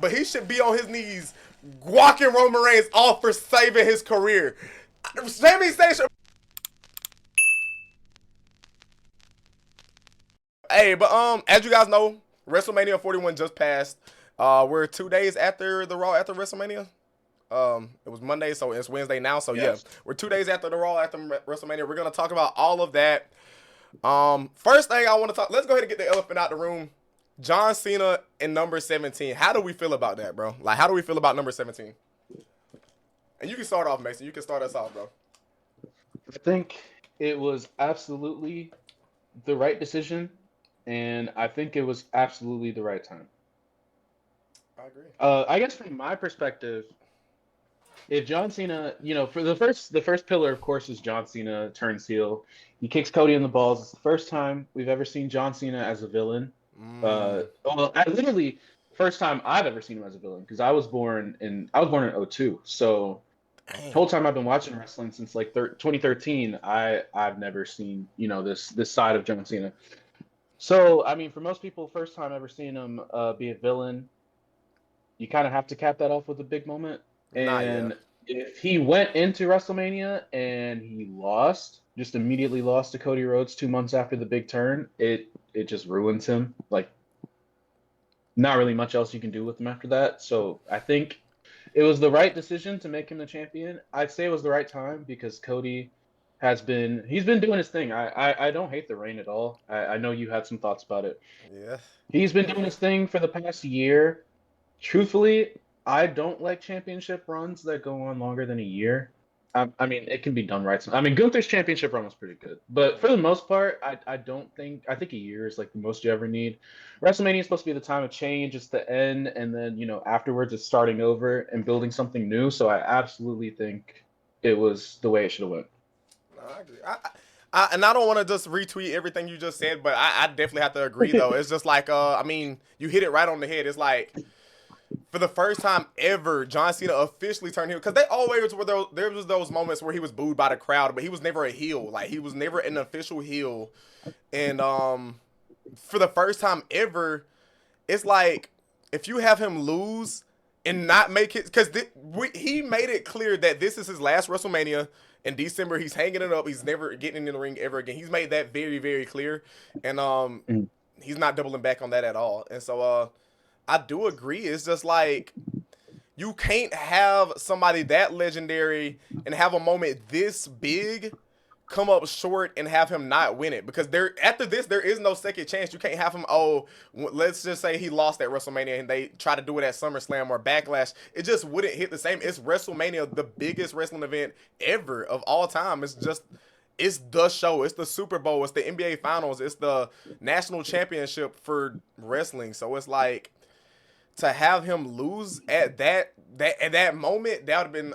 but he should be on his knees walking Roman Reigns off for saving his career. Sami Zayn should. Hey, but as you guys know, WrestleMania 41 just passed. We're 2 days after the Raw after WrestleMania. It was Monday, so it's Wednesday now. So yes. Yeah, we're 2 days after the Raw after WrestleMania. We're gonna talk about all of that. First thing I want to talk. Let's go ahead and get the elephant out the room. John Cena in number 17. How do we feel about that, bro? Like, how do we feel about number 17? And you can start off, Mason. You can start us off, bro. I think it was absolutely the right decision, and I think it was absolutely the right time. I agree. I guess from my perspective, if John Cena, for the first pillar, of course, is John Cena turns heel. He kicks Cody in the balls. It's the first time we've ever seen John Cena as a villain. Literally, first time I've ever seen him as a villain because I was born in '02. So the whole time I've been watching wrestling since like 2013, I've never seen this side of John Cena. So I mean, for most people, first time ever seeing him be a villain, you kind of have to cap that off with a big moment. And if he went into WrestleMania and he just immediately lost to Cody Rhodes 2 months after the big turn, it just ruins him. Like, not really much else you can do with him after that. So I think it was the right decision to make him the champion. I'd say it was the right time because Cody he's been doing his thing. I don't hate the reign at all. I know you had some thoughts about it. Yeah. He's been doing his thing for the past year. Truthfully, I don't like championship runs that go on longer than a year. I mean, it can be done right. I mean, Gunther's championship run was pretty good. But for the most part, I think a year is like the most you ever need. WrestleMania is supposed to be the time of change. It's the end. And then, afterwards it's starting over and building something new. So I absolutely think it was the way it should have went. No, I agree. And I don't want to just retweet everything you just said, but I definitely have to agree, though. It's just like, I mean, you hit it right on the head. It's like, for the first time ever, John Cena officially turned heel. Because they always were there was those moments where he was booed by the crowd, but he was never a heel. Like, he was never an official heel. And for the first time ever, it's like, if you have him lose and not make it, because he made it clear that this is his last WrestleMania. In December, he's hanging it up. He's never getting in the ring ever again. He's made that very, very clear. And he's not doubling back on that at all. And so I do agree. It's just like, you can't have somebody that legendary and have a moment this big come up short and have him not win it. Because after this, there is no second chance. You can't have him, let's just say he lost at WrestleMania and they try to do it at SummerSlam or Backlash. It just wouldn't hit the same. It's WrestleMania, the biggest wrestling event ever of all time. It's the show. It's the Super Bowl. It's the NBA Finals. It's the national championship for wrestling. So it's like, to have him lose at that moment, that would have been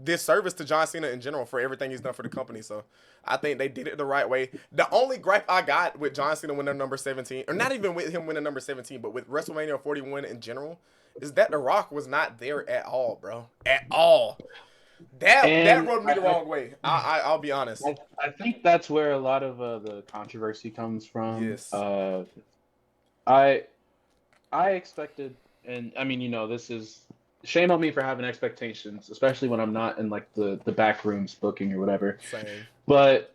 disservice to John Cena in general for everything he's done for the company. So I think they did it the right way. The only gripe I got with John Cena winning number 17, or not even with him winning number 17, but with WrestleMania 41 in general, is that The Rock was not there at all, bro. At all. That rubbed me the wrong way. I'll be honest. I think that's where a lot of the controversy comes from. Yes. I expected, and I mean, this is shame on me for having expectations, especially when I'm not in like the back rooms booking or whatever. Same. But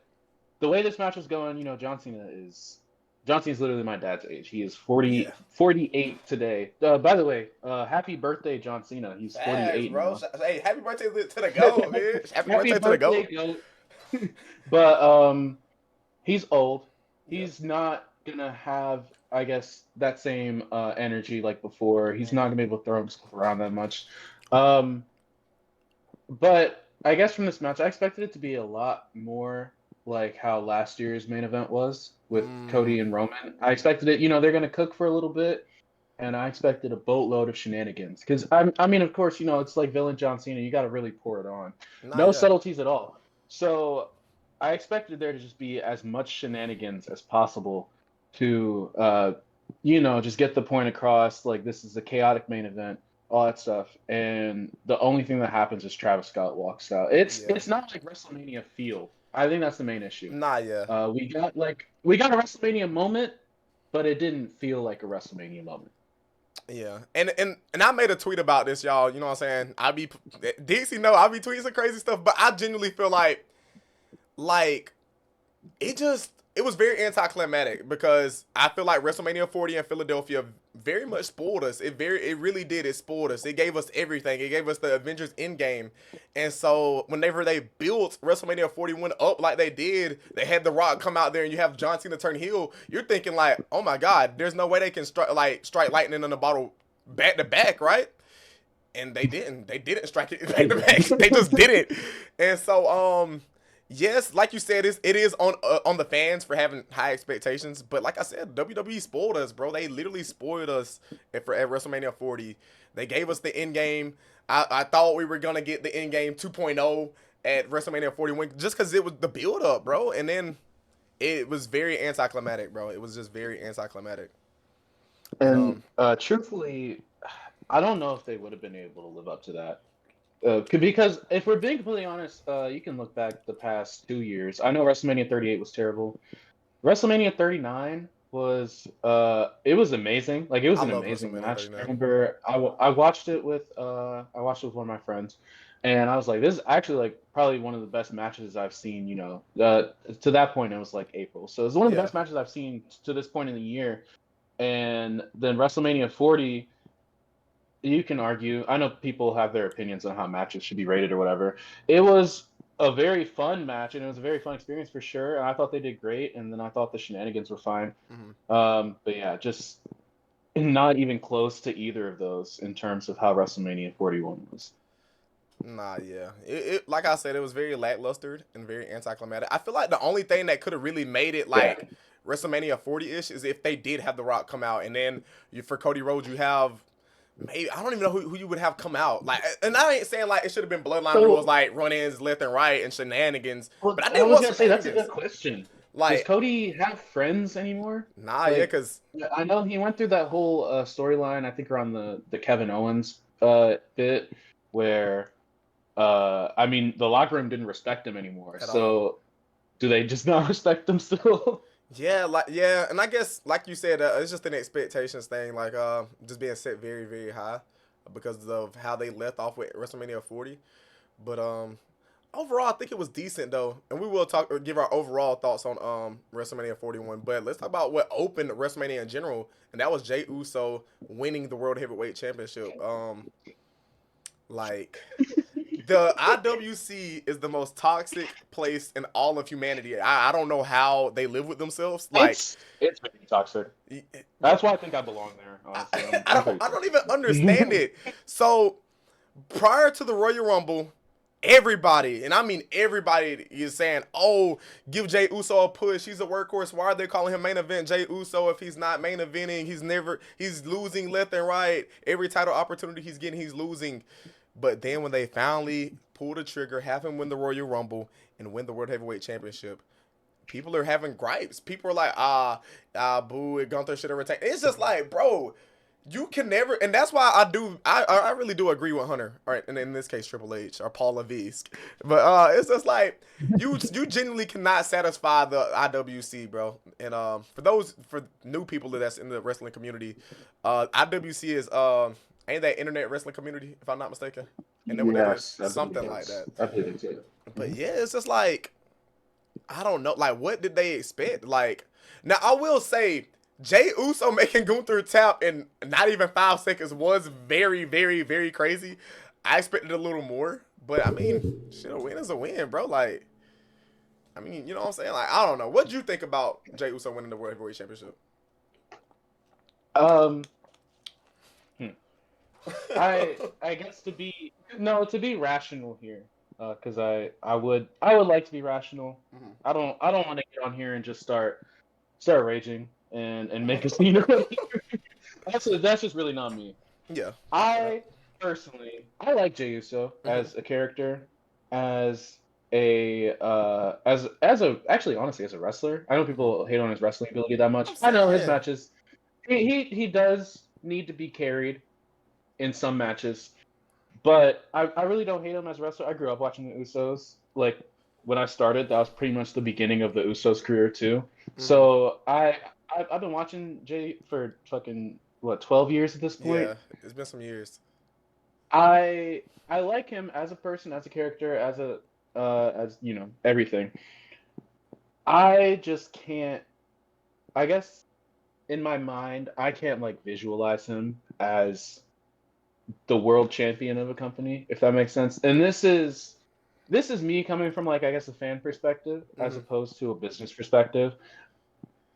the way this match was going, John Cena's literally my dad's age. He is 48 today. By the way, happy birthday, John Cena. He's 48, bro. Hey, happy birthday to the GOAT, man. Happy birthday to the GOAT. But he's old. He's not gonna have, I guess, that same energy like before. He's not gonna be able to throw himself around that much. But I guess from this match, I expected it to be a lot more like how last year's main event was with Cody and Roman. I expected it, they're gonna cook for a little bit, and I expected a boatload of shenanigans. Because I mean, of course, it's like villain John Cena. You got to really pour it on. No subtleties at all. So I expected there to just be as much shenanigans as possible to just get the point across, like, this is a chaotic main event, all that stuff. And the only thing that happens is Travis Scott walks out. It's not like WrestleMania feel. I think that's the main issue. We got a WrestleMania moment, but it didn't feel like a WrestleMania moment. Yeah, and I made a tweet about this, y'all. You know what I'm saying? DC know I be tweeting some crazy stuff, but I genuinely feel like it was very anticlimactic because I feel like WrestleMania 40 in Philadelphia very much spoiled us. It really did. It spoiled us. It gave us everything. It gave us the Avengers Endgame, and so whenever they built WrestleMania 41 up like they did, they had The Rock come out there and you have John Cena turn heel. You're thinking like, oh my God, there's no way they can strike lightning in a bottle back to back, right? And they didn't. They didn't strike it back to back. They just didn't. And so, yes, like you said, it is on the fans for having high expectations. But like I said, WWE spoiled us, bro. They literally spoiled us at WrestleMania 40. They gave us the end game. I thought we were gonna get the end game 2.0 at WrestleMania 41 just because it was the build up, bro. And then it was very anticlimactic, bro. It was just very anticlimactic. And And truthfully, I don't know if they would have been able to live up to that. Because if we're being completely honest, you can look back the past 2 years. I know WrestleMania 38 was terrible. WrestleMania 39 was it was amazing. Like it was I an love amazing WrestleMania match. I 39. remember I watched it with one of my friends, and I was like, this is actually like probably one of the best matches I've seen. To that point it was like April, so it's one of the Yeah. best matches I've seen to this point in the year. And then WrestleMania 40, you can argue. I know people have their opinions on how matches should be rated or whatever. It was a very fun match, and it was a very fun experience for sure. And I thought they did great, and then I thought the shenanigans were fine. Mm-hmm. But yeah, just not even close to either of those in terms of how WrestleMania 41 was. Nah, yeah. Like I said, it was very lackluster and very anticlimactic. I feel like the only thing that could have really made it Yeah. like WrestleMania 40-ish is if they did have The Rock come out, and then for Cody Rhodes you have maybe I don't even know who you would have come out. Like, and I ain't saying like it should have been Bloodline rules So, like run-ins left and right and shenanigans, well, but I I didn't was want gonna say that's a shenanigans. good question. Does Like, Cody have friends anymore? nah, yeah, Like, cause I know he went through that whole storyline. I think around the Kevin Owens bit where I mean the locker room didn't respect him anymore. at all. So do they just not respect him still? Yeah, and I guess like you said, it's just an expectations thing, like just being set very very high because of how they left off with WrestleMania 40. But overall, I think it was decent though, and we will give our overall thoughts on WrestleMania 41. But let's talk about what opened WrestleMania in general, and that was Jey Uso winning the World Heavyweight Championship. Like the IWC is the most toxic place in all of humanity. I don't know how they live with themselves. Like, It's very toxic. That's why I think I belong there. Honestly, I don't even understand it. So prior to the Royal Rumble, everybody, and I mean everybody, is saying, "Oh, give Jey Uso a push. He's a workhorse. Why are they calling him main event Jey Uso if he's not main eventing? He's losing left and right. Every title opportunity he's getting, he's losing." But then when they finally pull the trigger, have him win the Royal Rumble and win the World Heavyweight Championship, people are having gripes. People are like, boo, Gunther should have retained. It's just like, bro, you can never, and that's why I really do agree with Hunter, all right, and in this case Triple H or Paul Levesque, but it's just like you genuinely cannot satisfy the IWC, bro. And for new people that's in the wrestling community, IWC is ain't that internet wrestling community if I'm not mistaken, and that what that is, Yes, something like that. I believe it's it. But yeah, it's just like I don't know, like what did they expect? Like now I will say Jey Uso making Gunther tap in not even 5 seconds was very, very, very crazy. I expected a little more, but I mean, shit, a win is a win, bro. Like, I mean, you know what I'm saying? Like, I don't know. What did you think about Jey Uso winning the World Heavyweight Championship? Um, I guess to be rational here, because I would like to be rational. Mm-hmm. I don't want to get on here and just start raging and make a scene. That's just really not me. Yeah. I personally I like Jey Uso as a character, as a actually honestly as a wrestler. I know people hate on his wrestling ability that much. I know his matches. He does need to be carried in some matches, but I really don't hate him as a wrestler. I grew up watching the Usos. Like when I started, that was pretty much the beginning of the Usos' career too. So I've been watching Jey for fucking what, 12 years at this point. Yeah, it's been some years. I like him as a person, as a character, as you know, everything. I just can't. I guess in my mind, I can't like visualize him as the world champion of a company, if that makes sense. And this is me coming from like I guess a fan perspective as Mm-hmm. opposed to a business perspective.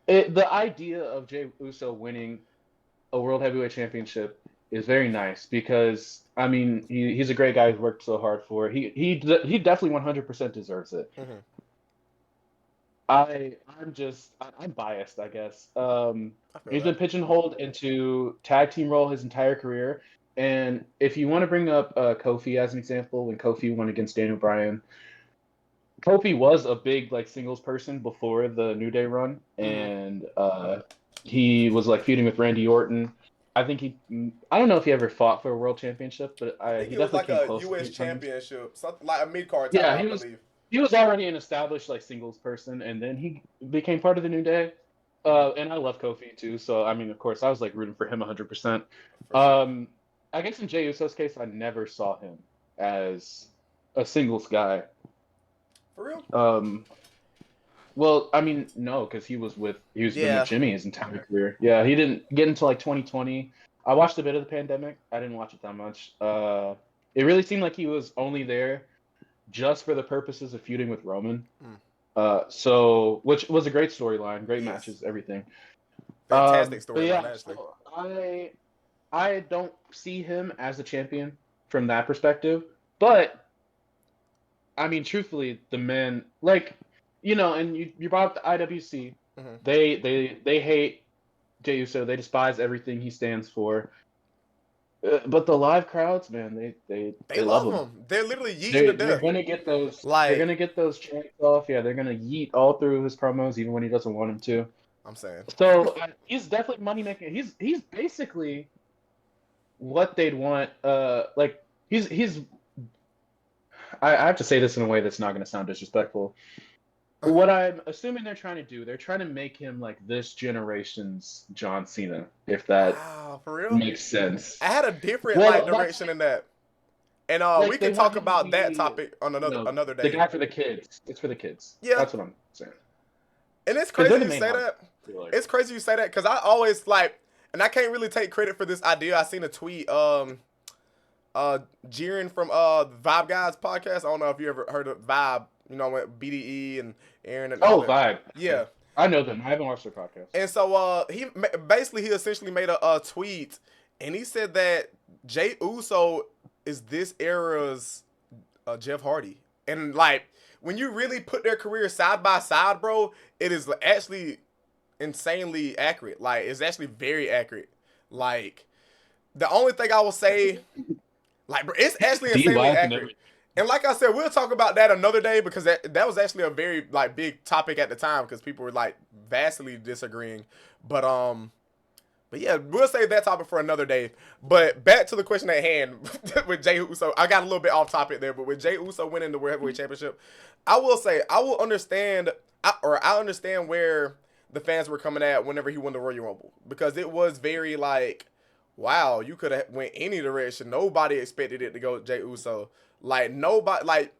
The idea of Jey Uso winning a world heavyweight championship is very nice because I mean he's a great guy who's worked so hard for it. He definitely 100% deserves it. Mm-hmm. I'm biased, I guess. I feel He's been that. pigeonholed into tag team role his entire career, and if you want to bring up Kofi as an example, when Kofi won against Daniel Bryan, Kofi was a big like singles person before the New Day run, Mm-hmm. and he was like feuding with Randy Orton. I don't know if he ever fought for a world championship, but I think he it was definitely like came a close a U.S. few times. championship, something like a mid card title, Yeah, I believe. he was already an established like singles person, and then he became part of the New Day. Mm-hmm. And I love Kofi too, so I mean, of course, I was like rooting for him 100%. For sure. Um, I guess in Jey Uso's case, I never saw him as a singles guy. For real? Um, well, I mean, no, because he was been with Yeah. Jimmy his entire career. Yeah, he didn't get into like 2020. I watched a bit of the pandemic. I didn't watch it that much. It really seemed like he was only there just for the purposes of feuding with Roman. Mm. So which was a great storyline, great Yes. matches, everything. Fantastic But storyline, yeah, actually. so I don't see him as a champion from that perspective. But I mean, truthfully, the men like and you brought up the IWC. Mm-hmm. They hate Jey Uso. They despise everything he stands for. But the live crowds, man, They they love love him. him. They're literally yeeting to They're death. gonna get those. They're Like, gonna get those chants off. Yeah, they're gonna yeet all through his promos, even when he doesn't want him to. I'm saying. So he's definitely money making. He's basically what they'd want. Like he's. I have to say this in a way that's not going to sound disrespectful. What I'm assuming they're trying to do, they're trying to make him like this generation's John Cena, if that Wow, for real? makes sense. I had a different like Well, that's direction in that. And we like they can want talk him to about that be, topic on another the day. guy for the kids. It's for the kids. Yeah. That's what I'm saying. And it's Because they're crazy the you main say ones. that. I feel like. It's crazy you say that because I always like, and I can't really take credit for this idea. I seen a tweet, Jiren from the Vibe Guys podcast. I don't know if you ever heard of Vibe. You know, with BDE and Aaron and all Oh, that. Vibe. Yeah. I know them. I haven't watched their podcast. And so he essentially made a tweet, and he said that Jey Uso is this era's Jeff Hardy, and like when you really put their careers side by side, bro, it is actually insanely accurate. Like it's actually very accurate. Like the only thing I will say, like bro, it's actually D insanely laughing accurate. And like I said, we'll talk about that another day because that was actually a very like big topic at the time because people were like vastly disagreeing. But yeah, we'll save that topic for another day. But back to the question at hand with Jey Uso. I got a little bit off topic there, but with Jey Uso winning the World Heavyweight Championship, I will say I will understand I understand where the fans were coming at whenever he won the Royal Rumble because it was very like, wow, you could have went any direction. Nobody expected it to go Jey Uso. Like nobody like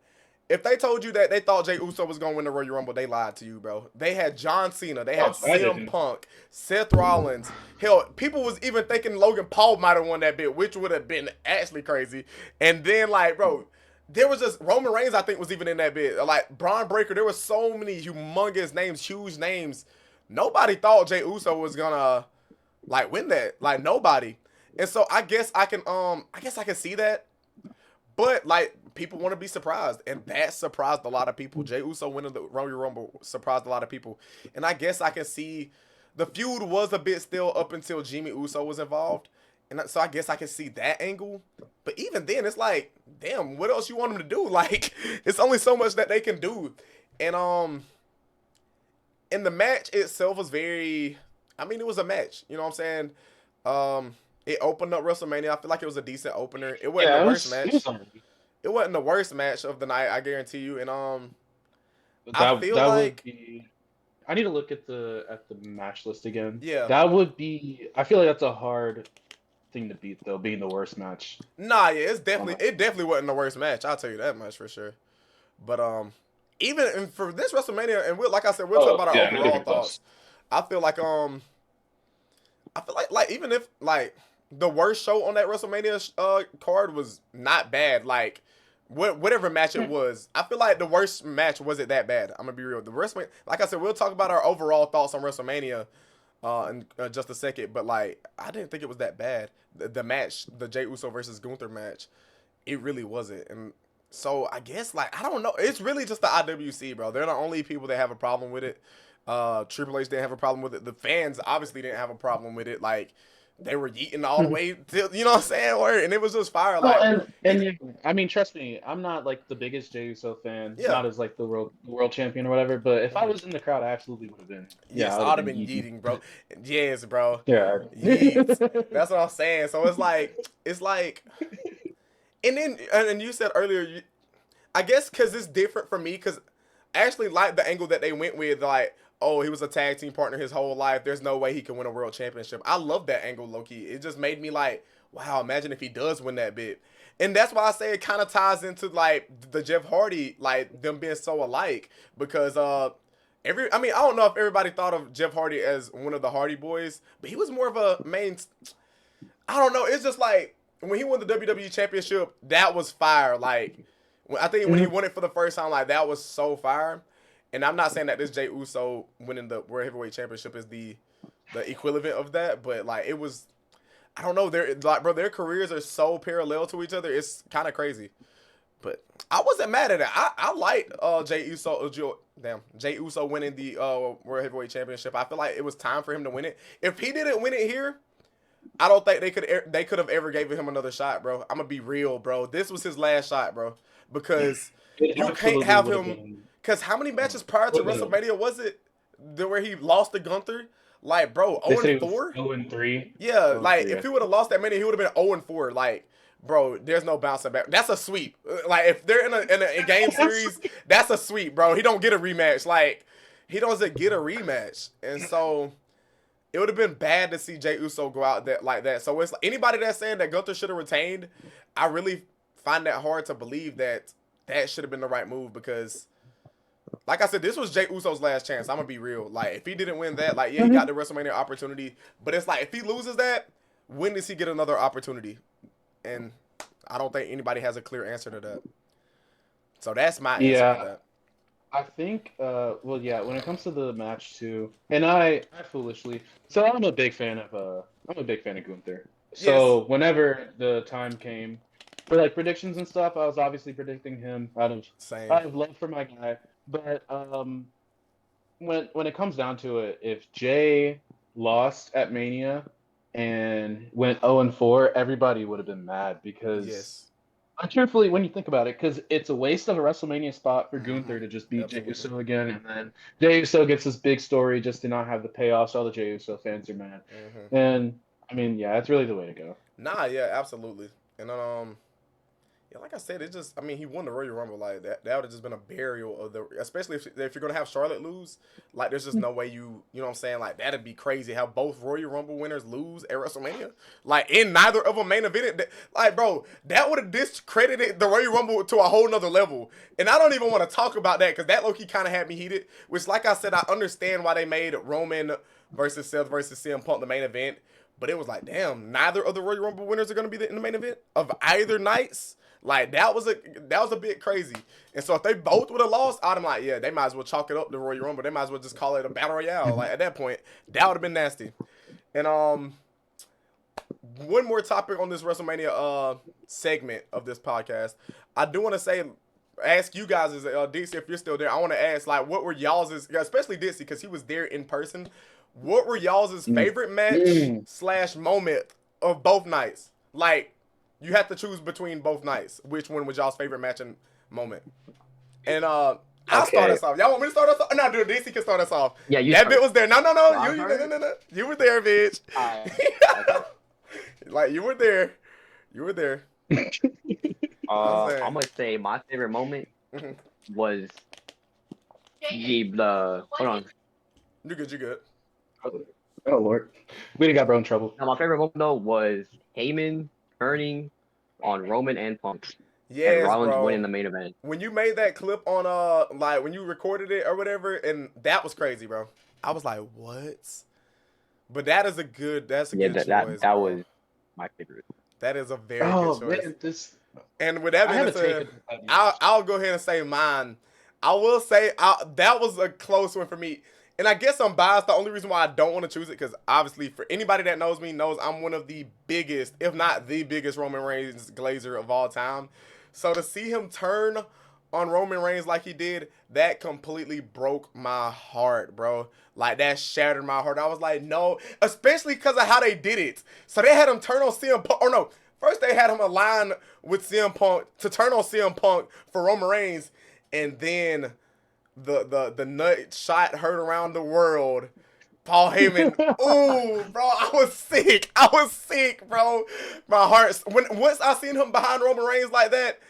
if they told you that they thought Jey Uso was gonna win the Royal Rumble, they lied to you, bro. They had John Cena, they had I CM didn't. Punk, Seth Rollins. Hell, people was even thinking Logan Paul might have won that bit, which would have been actually crazy. And then like, bro, there was just Roman Reigns, I think, was even in that bit. Like Braun Breaker, there were so many humongous names, huge names. Nobody thought Jey Uso was gonna like win that. Like nobody. And so I guess I can see that. But like people want to be surprised, and that surprised a lot of people. Jey Uso winning the Royal Rumble surprised a lot of people, and I guess I can see the feud was a bit still up until Jimmy Uso was involved, and so I guess I can see that angle. But even then, it's like, damn, what else you want them to do? Like, it's only so much that they can do, and the match itself was very. I mean, it was a match. You know what I'm saying? It opened up WrestleMania. I feel like it was a decent opener. It wasn't Yeah, the worst it match. was alright. It wasn't the worst match of the night, I guarantee you. And I That feel that would like be I need to look at the match list again. Yeah. That would be. I feel like that's a hard thing to beat though, being the worst match. Nah, yeah, On that. it definitely wasn't the worst match. I'll tell you that much for sure. But even for this WrestleMania, and like I said, we'll talk Oh about our yeah, no overall different thoughts. close. I feel like even if like the worst show on that WrestleMania card was not bad, like whatever match it was, I feel like the worst match wasn't that bad. I'm gonna be real. The WrestleMania, like I said, we'll talk about our overall thoughts on WrestleMania in just a second. But like, I didn't think it was that bad. The match, the Jey Uso versus Gunther match, it really wasn't. And so I guess like I don't know. It's really just the IWC, bro. They're the only people that have a problem with it. Triple H didn't have a problem with it. The fans obviously didn't have a problem with it. Like they were yeeting all the way till, you know what I'm saying? And it was just fire. Well, Like yeah, I mean, trust me, I'm not like the biggest Jey Uso fan, yeah. not as like the world champion or whatever. But if I Mhm. was in the crowd, I absolutely would have been. Yeah, Yes, I would I'd have have been been eating. yeeting, bro. Yes, bro. Yeah. Yeets. That's what I'm saying. So it's like, and then and you said earlier, I guess because it's different for me, because I actually like the angle that they went with, like, oh, he was a tag team partner his whole life. There's no way he can win a world championship. I love that angle, low-key. It just made me like, wow, imagine if he does win that bit. And that's why I say it kind of ties into like the Jeff Hardy, like them being so alike, because I mean, I don't know if everybody thought of Jeff Hardy as one of the Hardy Boys, but he was more of a main. I don't know. It's just like when he won the WWE Championship, that was fire. Like, I think when he won it for the first time, like that was so fire. And I'm not saying that this Jey Uso winning the World Heavyweight Championship is the equivalent of that, but like it was. I don't know. They're like, bro, their careers are so parallel to each other. It's kind of crazy. But I wasn't mad at it. I liked Jey Uso winning the World Heavyweight Championship. I feel like it was time for him to win it. If he didn't win it here, I don't think they could have ever gave him another shot, bro. I'm gonna be real, bro. This was his last shot, bro, because It you can't absolutely have would have him. been. Because how many matches prior to Wouldn't have. WrestleMania was it where he lost to Gunther? Like, bro, They 0 say and it was 4. 0-3. Yeah, 0 like 3, if I he would have lost that many, he would have been 0 and 4. Like, bro, there's no bouncing back. That's a sweep. Like if they're in a game series, that's a sweep, bro. He don't get a rematch. Like he doesn't get a rematch, and so it would have been bad to see Jey Uso go out that like that. So it's like, anybody that's saying that Gunther should have retained, I really find that hard to believe that should have been the right move, because like I said, this was Jey Uso's last chance. I'm gonna be real. Like, if he didn't win that, like, yeah, he got the WrestleMania opportunity, but it's like if he loses that, when does he get another opportunity? And I don't think anybody has a clear answer to that. So that's my answer for Yeah, that. I think. Well, yeah. When it comes to the match too, and I foolishly. So I'm a big fan of Gunther. Yes, So whenever the time came for like predictions and stuff, I was obviously predicting him same. out of love for my guy. But when it comes down to it, if Jay lost at Mania and went 0-4, everybody would have been mad because Yes. truthfully, when you think about it, because it's a waste of a WrestleMania spot for Mm-hmm. Gunther to just beat Jey Absolutely. Uso again, and then Jey Uso gets this big story just to not have the payoff, so all the Jey Uso fans are mad. Mm-hmm. And I mean, yeah, that's really the way to go. Nah, yeah, absolutely. And yeah, like I said, it just, I mean, he won the Royal Rumble. Like that would have just been a burial of the, especially if you're gonna have Charlotte lose. Like, there's just no way you know what I'm saying. Like, that'd be crazy. How both Royal Rumble winners lose at WrestleMania. Like, in neither of them main event. Like, bro, that would have discredited the Royal Rumble to a whole nother level. And I don't even want to talk about that because that low key kind of had me heated. Which, like I said, I understand why they made Roman versus Seth versus CM Punk the main event. But it was like, damn, neither of the Royal Rumble winners are gonna be in the main event of either nights. Like that was a bit crazy. And so if they both would have lost, I'd have like, yeah, they might as well chalk it up to Royal Rumble. They might as well just call it a battle royale. Like at that point, that would have been nasty. And one more topic on this WrestleMania segment of this podcast. I do want to say, ask you guys, as Dixie, if you're still there, I want to ask, like, what were y'all's, especially Dixie, because he was there in person. What were y'all's favorite match / moment of both nights? Like, you have to choose between both nights. Which one was y'all's favorite match and moment? And I'll start Okay. us off. Y'all want me to start us off? No, dude, DC can start us off. Yeah, you That start. bit was there. No. Well, I'll You start? no. You were there, bitch. Okay. Like you were there. You were there. I'm saying. I'm gonna say my favorite moment Mhm. was the hold on. You're good. You're good. Oh Lord, we got bro in trouble. Now, my favorite moment though was Heyman turning on Roman and Punk, and Yes, Rollins bro. winning the main event. When you made that clip on like when you recorded it or whatever, and that was crazy, bro. I was like, what? But that's a good Yeah, choice, that bro. was my favorite. That is a very good Oh choice. man, this And with that I being have a take. said, I'll go ahead and say mine. I will say that was a close one for me. And I guess I'm biased. The only reason why I don't want to choose it, because obviously for anybody that knows me knows I'm one of the biggest, if not the biggest Roman Reigns glazer of all time. So to see him turn on Roman Reigns like he did, that completely broke my heart, bro. Like, that shattered my heart. I was like, no, especially because of how they did it. So they had him turn on CM Punk, or no, first they had him align with CM Punk to turn on CM Punk for Roman Reigns, and then the nut shot heard around the world. Paul Heyman, ooh, bro, I was sick. I was sick, bro. My heart, once I seen him behind Roman Reigns like that,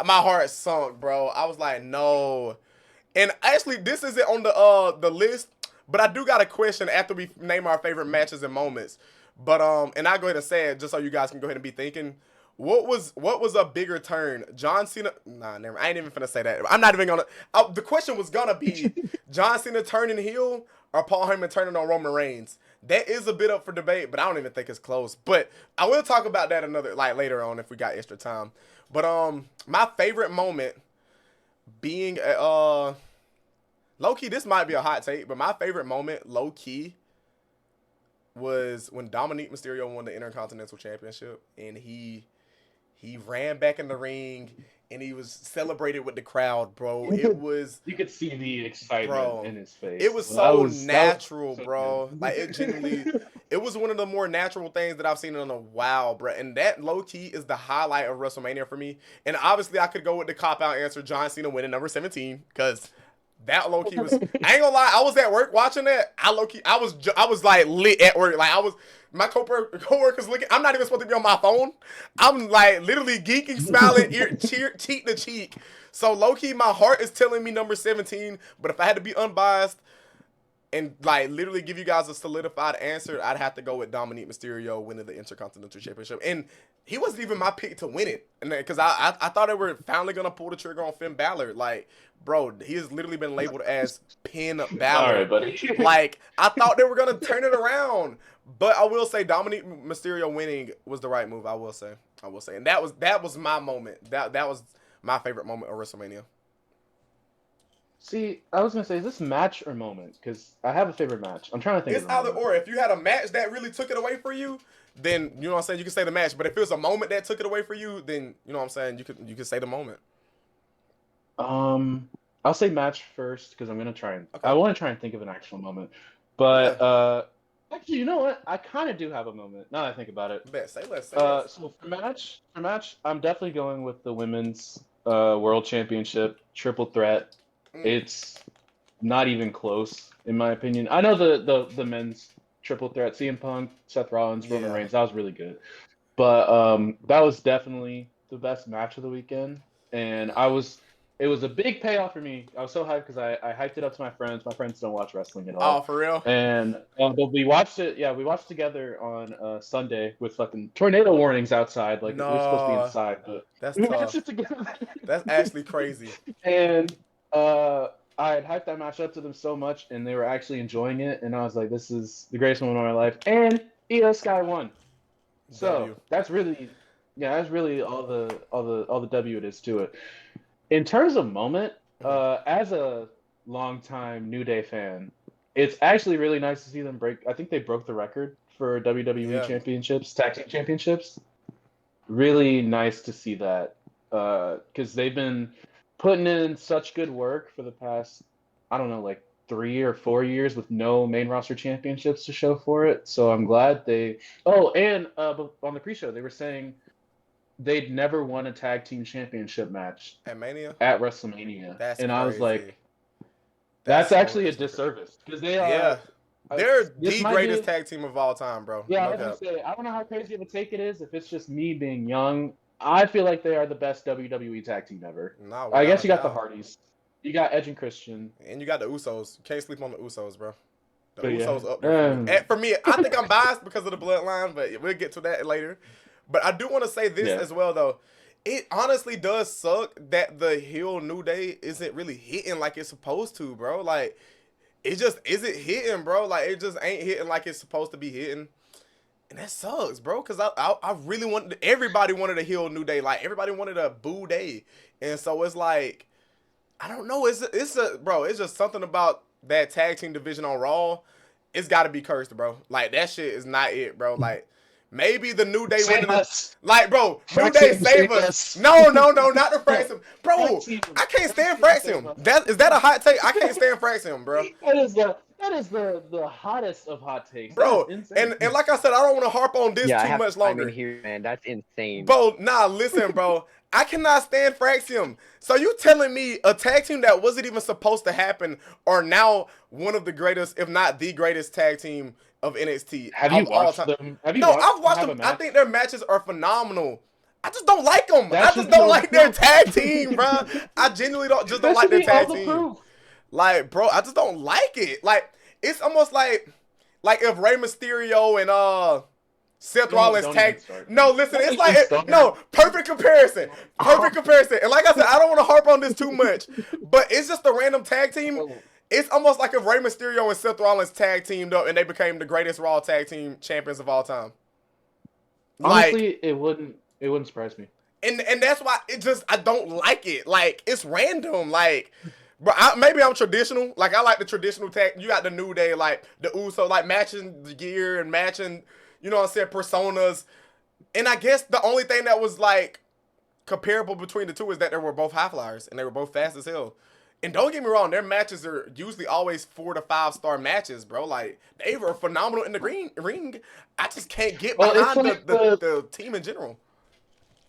my heart sunk, bro. I was like, no. And actually, this isn't on the list, but I do got a question after we name our favorite matches and moments. But and I'll go ahead and say it just so you guys can go ahead and be thinking. What was a bigger turn? John Cena? Nah, never. I ain't even finna say that. I'm not even gonna. The question was gonna be John Cena turning heel or Paul Heyman turning on Roman Reigns. That is a bit up for debate, but I don't even think it's close. But I will talk about that later on if we got extra time. But my favorite moment being low key, this might be a hot take, but my favorite moment, low key, was when Dominique Mysterio won the Intercontinental Championship and he ran back in the ring and he was celebrated with the crowd, bro. It was, you could see the excitement bro, in his face. it was so natural, bro. Like, it genuinely, it was one of the more natural things that I've seen in a while, bro. And that low key is the highlight of WrestleMania for me. And obviously, I could go with the cop out answer, John Cena winning number 17, because that low key was. I ain't gonna lie, I was at work watching that. I was like lit at work. Like, my coworkers looking. I'm not even supposed to be on my phone. I'm like literally geeking, smiling, cheek to cheek. So low key, my heart is telling me number 17. But if I had to be unbiased and like literally give you guys a solidified answer, I'd have to go with Dominique Mysterio winning the Intercontinental Championship. And he wasn't even my pick to win it, and because I thought they were finally gonna pull the trigger on Finn Balor. Like, bro, he has literally been labeled as Pin Balor. All right, buddy. Like, I thought they were gonna turn it around, but I will say Dominique Mysterio winning was the right move. I will say, and that was my moment. That was my favorite moment of WrestleMania. See, I was gonna say, is this match or moment? Because I have a favorite match. I'm trying to think. It's either or. If you had a match that really took it away for you, then you know what I'm saying, you can say the match. But if it was a moment that took it away for you, then you know what I'm saying, you could say the moment. I'll say match first because I'm gonna try and Okay. I want to try and think of an actual moment. But actually, you know what? I kind of do have a moment now that I think about it. Bet. Say less. Say less. So for match, I'm definitely going with the women's world championship triple threat. It's not even close, in my opinion. I know the men's triple threat, CM Punk, Seth Rollins, Roman Reigns, that was really good. But that was definitely the best match of the weekend. And it was a big payoff for me. I was so hyped because I hyped it up to my friends. My friends don't watch wrestling at all. Oh, for real? And but we watched it. Yeah, we watched together on Sunday with fucking tornado warnings outside. Like, we're supposed to be inside, but that's we tough. watched it together. That's actually crazy. And I had hyped that match up to them so much, and they were actually enjoying it. And I was like, "This is the greatest moment of my life." And Io Sky won. So that's really all the W it is to it. In terms of moment, as a longtime New Day fan, it's actually really nice to see them break. I think they broke the record for WWE championships, tag team championships. Really nice to see that because they've been putting in such good work for the past, I don't know, like 3 or 4 years with no main roster championships to show for it. So I'm glad they. Oh, and on the pre-show they were saying they'd never won a tag team championship match at Mania, at WrestleMania. That's and crazy. I was like, that's actually a disservice because they are. They're the greatest tag team of all time, bro. Yeah, I was gonna say, I don't know how crazy of a take it is. If it's just me being young, I feel like they are the best WWE tag team ever. No, I guess you got the Hardys, you got Edge and Christian, and you got the Usos. You can't sleep on the Usos, bro. The But yeah, Usos up there for me. And for me, I think I'm biased because of the bloodline, but we'll get to that later. But I do want to say this as well, though. It honestly does suck that the heel New Day isn't really hitting like it's supposed to, bro. Like, it just isn't hitting, bro. Like, it just ain't hitting like it's supposed to be hitting. And that sucks, bro, because I really wanted, everybody wanted a heel New Day. Like, everybody wanted a Boo Day. And so it's like, I don't know. It's just something about that tag team division on Raw. It's got to be cursed, bro. Like, that shit is not it, bro. Like, maybe the New Day winning. Like, bro, New Day save us. No, not the Fraxium. Bro, I can't stand Fraxium. Is that a hot take? I can't stand Fraxium, bro. That is the hottest of hot takes, bro. And like I said, I don't want to harp on this too much longer. I'm in here, man. That's insane. Bro, nah, listen, bro. I cannot stand Fraxium. So you telling me a tag team that wasn't even supposed to happen are now one of the greatest, if not the greatest tag team of NXT? Have you watched them? I've watched them. I think their matches are phenomenal. I just don't like them. I just don't like their tag team, bro. I genuinely don't like their tag team. Like, bro, I just don't like it. Like, it's almost like if Rey Mysterio and Seth Rollins tag. No, listen, it's like perfect comparison. Perfect comparison. And like I said, I don't want to harp on this too much, but it's just a random tag team. It's almost like if Rey Mysterio and Seth Rollins tag teamed up and they became the greatest Raw tag team champions of all time. Honestly, it wouldn't surprise me. And that's why I don't like it. Like, it's random. Like, but maybe I'm traditional. Like, I like the traditional tag. You got the New Day, like the Uso, like matching the gear and matching, you know what I'm saying, personas. And I guess the only thing that was like comparable between the two is that they were both high flyers and they were both fast as hell. And don't get me wrong, their matches are usually always 4 to 5 star matches, bro. Like, they were phenomenal in the ring. I just can't get behind the team in general.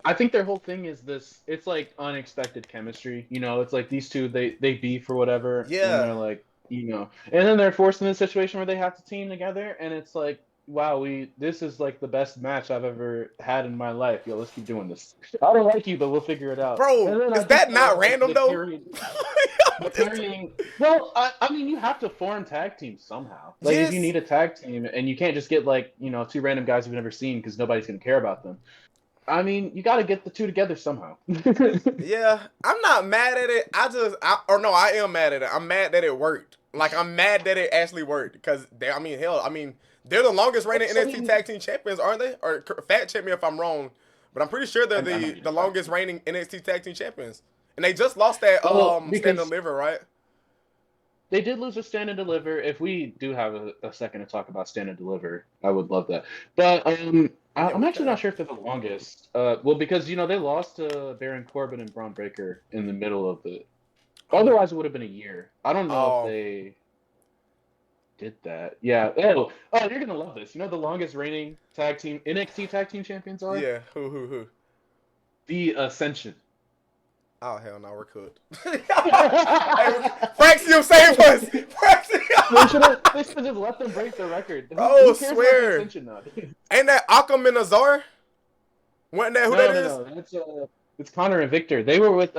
I think their whole thing is this. It's like unexpected chemistry. You know, it's like these two, they beef or whatever. Yeah. And they're like, you know, and then they're forced in a situation where they have to team together, and it's like, wow, this is like the best match I've ever had in my life. Yo, let's keep doing this. I don't like you, but we'll figure it out. Bro, is that not random though? Well, I mean, you have to form tag teams somehow. Like, if you need a tag team, and you can't just get like, you know, 2 random guys you've never seen because nobody's gonna care about them. I mean, you got to get the two together somehow. Yeah, I'm not mad at it. I am mad at it. I'm mad that it worked. Like, I'm mad that it actually worked because they're the longest reigning NXT Tag Team Champions, aren't they? Or fact check me if I'm wrong, but I'm pretty sure they're the longest reigning NXT Tag Team Champions, and they just lost that Stand and Deliver, right? They did lose a Stand and Deliver. If we do have a second to talk about Stand and Deliver, I would love that. But I'm actually not sure if they're the longest. Well, because, you know, they lost to Baron Corbin and Braun Breaker in the middle of the. Otherwise, it would have been a year. I don't know if they did that. Yeah. Oh, you're gonna love this. You know, the longest reigning NXT Tag Team Champions are. Yeah. Who? The Ascension. Oh, hell no, we're cooked. Fraxium, save us! Fraxium! They should just let them break the record. Oh, swear. Ain't that Akam and Azar? Wasn't that who that is? No. It's Connor and Victor. They were with...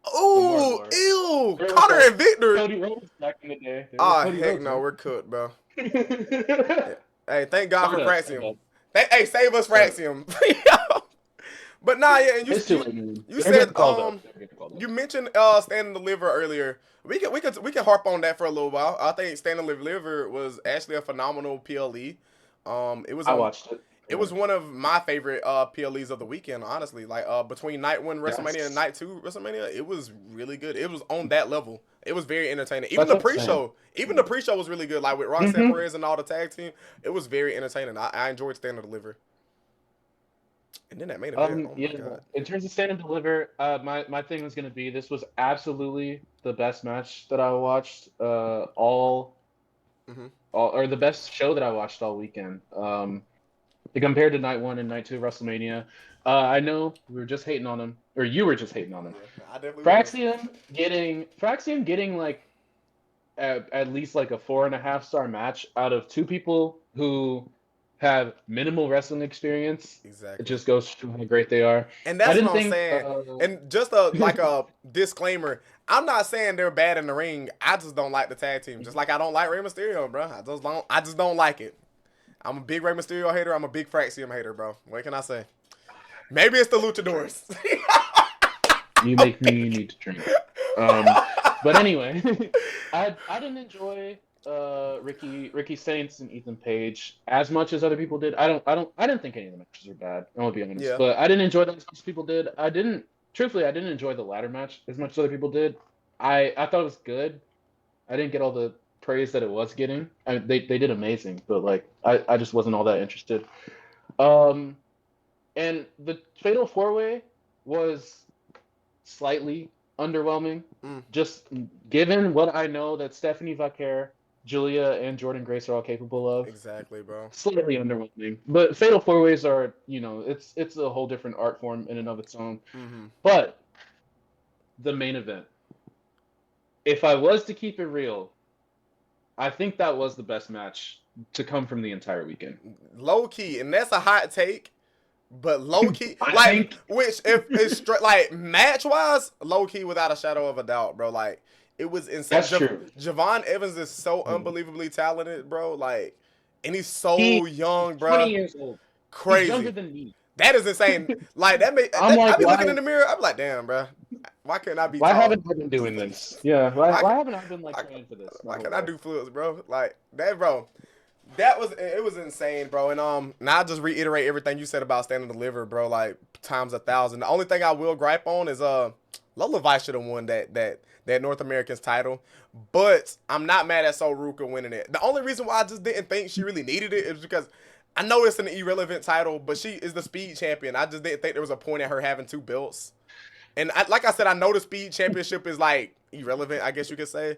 Oh, ew! Connor and Victor! Cody Rhodes back in the day. Heck no, we're cooked, bro. Hey, thank God for Fraxium. Hey, save us, Fraxium. But nah, yeah, and you said you mentioned Stand and Deliver earlier. We can harp on that for a little while. I think Stand and Deliver was actually a phenomenal PLE. I watched it. It was one of my favorite PLEs of the weekend, honestly. Like between night 1 WrestleMania and night 2 WrestleMania, it was really good. It was on that level. It was very entertaining. Even the pre-show was really good. Like with Roxanne Perez and all the tag team, it was very entertaining. I enjoyed Stand and Deliver. And then that main event. In terms of Stand and Deliver, my thing was going to be, this was absolutely the best match that I watched or the best show that I watched all weekend. Compared to night 1 and night 2 of WrestleMania. I know we were just hating on him, or you were just hating on him. Yeah, Fraxium getting like at least like a 4.5 star match out of 2 people who have minimal wrestling experience. Exactly. It just goes to how great they are. And that's what I'm saying. And just a disclaimer, I'm not saying they're bad in the ring. I just don't like the tag team. Just like I don't like Rey Mysterio, bro. I just don't like it. I'm a big Rey Mysterio hater. I'm a big Fraxium hater, bro. What can I say? Maybe it's the Luchadors. You make me need to drink. But anyway, I didn't enjoy Ricky Saints and Ethan Page as much as other people did. I didn't think any of the matches were bad. I'll be honest. Yeah. But I didn't enjoy them as much as people did. Truthfully, I didn't enjoy the ladder match as much as other people did. I thought it was good. I didn't get all the praise that it was getting. They did amazing, but like I just wasn't all that interested. And the Fatal 4-Way was slightly underwhelming. Just given what I know that Stephanie Vaquer, Julia, and Jordan Grace are all capable of. Exactly, bro. Slightly underwhelming. But Fatal 4-Ways are, it's a whole different art form in and of its own. But the main event, if I was to keep it real, I think that was the best match to come from the entire weekend. Low key, and that's a hot take. But low key, which if it's like match wise, low key without a shadow of a doubt, bro. Like it was insane. That's true. Javon Evans is so unbelievably talented, bro. Like, and he's so young, bro. 20 years old. Crazy. He's younger than me. That is insane. Like that. I be looking in the mirror. I'm like, damn, bro. Why can't I be? Why tall? haven't I been doing this? Yeah. Why haven't I been training for this? Why can't I do flips, bro? Like that, bro. It was insane, bro. And now I just reiterate everything you said about Stand and Deliver, bro. Like times 1,000. The only thing I will gripe on is Lola Vice should have won that North American's title, but I'm not mad at Sol Ruka winning it. The only reason why I just didn't think she really needed it is because I know it's an irrelevant title, but she is the Speed Champion. I just didn't think there was a point at her having 2 belts. And like I said, I know the Speed Championship is like irrelevant, I guess you could say.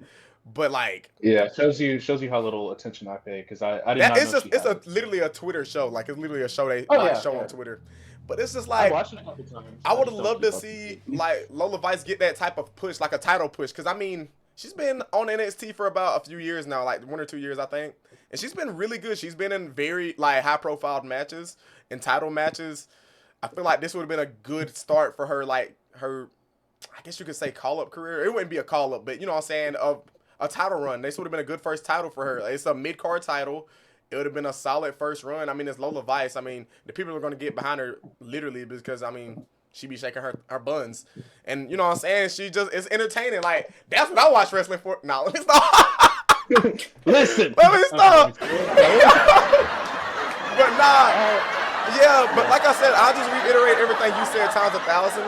But like, yeah, shows you how little attention I pay because I didn't know. It's literally a Twitter show. Like it's literally a show show on Twitter. But it's just like I watched it a couple times. I would have loved to see like Lola Vice get that type of push, like a title push. Because I mean, she's been on NXT for about a few years now, like 1 or 2 years, I think, and she's been really good. She's been in very like high profile matches and title matches. I feel like this would have been a good start for her, like her, I guess you could say call up career. It wouldn't be a call up, but you know what I'm saying, a title run. This would have been a good first title for her. It's a mid-card title. It would have been a solid first run. I mean, it's Lola Vice. I mean, the people are going to get behind her literally because, I mean, she be shaking her buns. And, you know what I'm saying? She just is entertaining. Like, that's what I watch wrestling for. Nah, let me stop. Listen. Let me stop. But yeah, but like I said, I'll just reiterate everything you said times 1,000.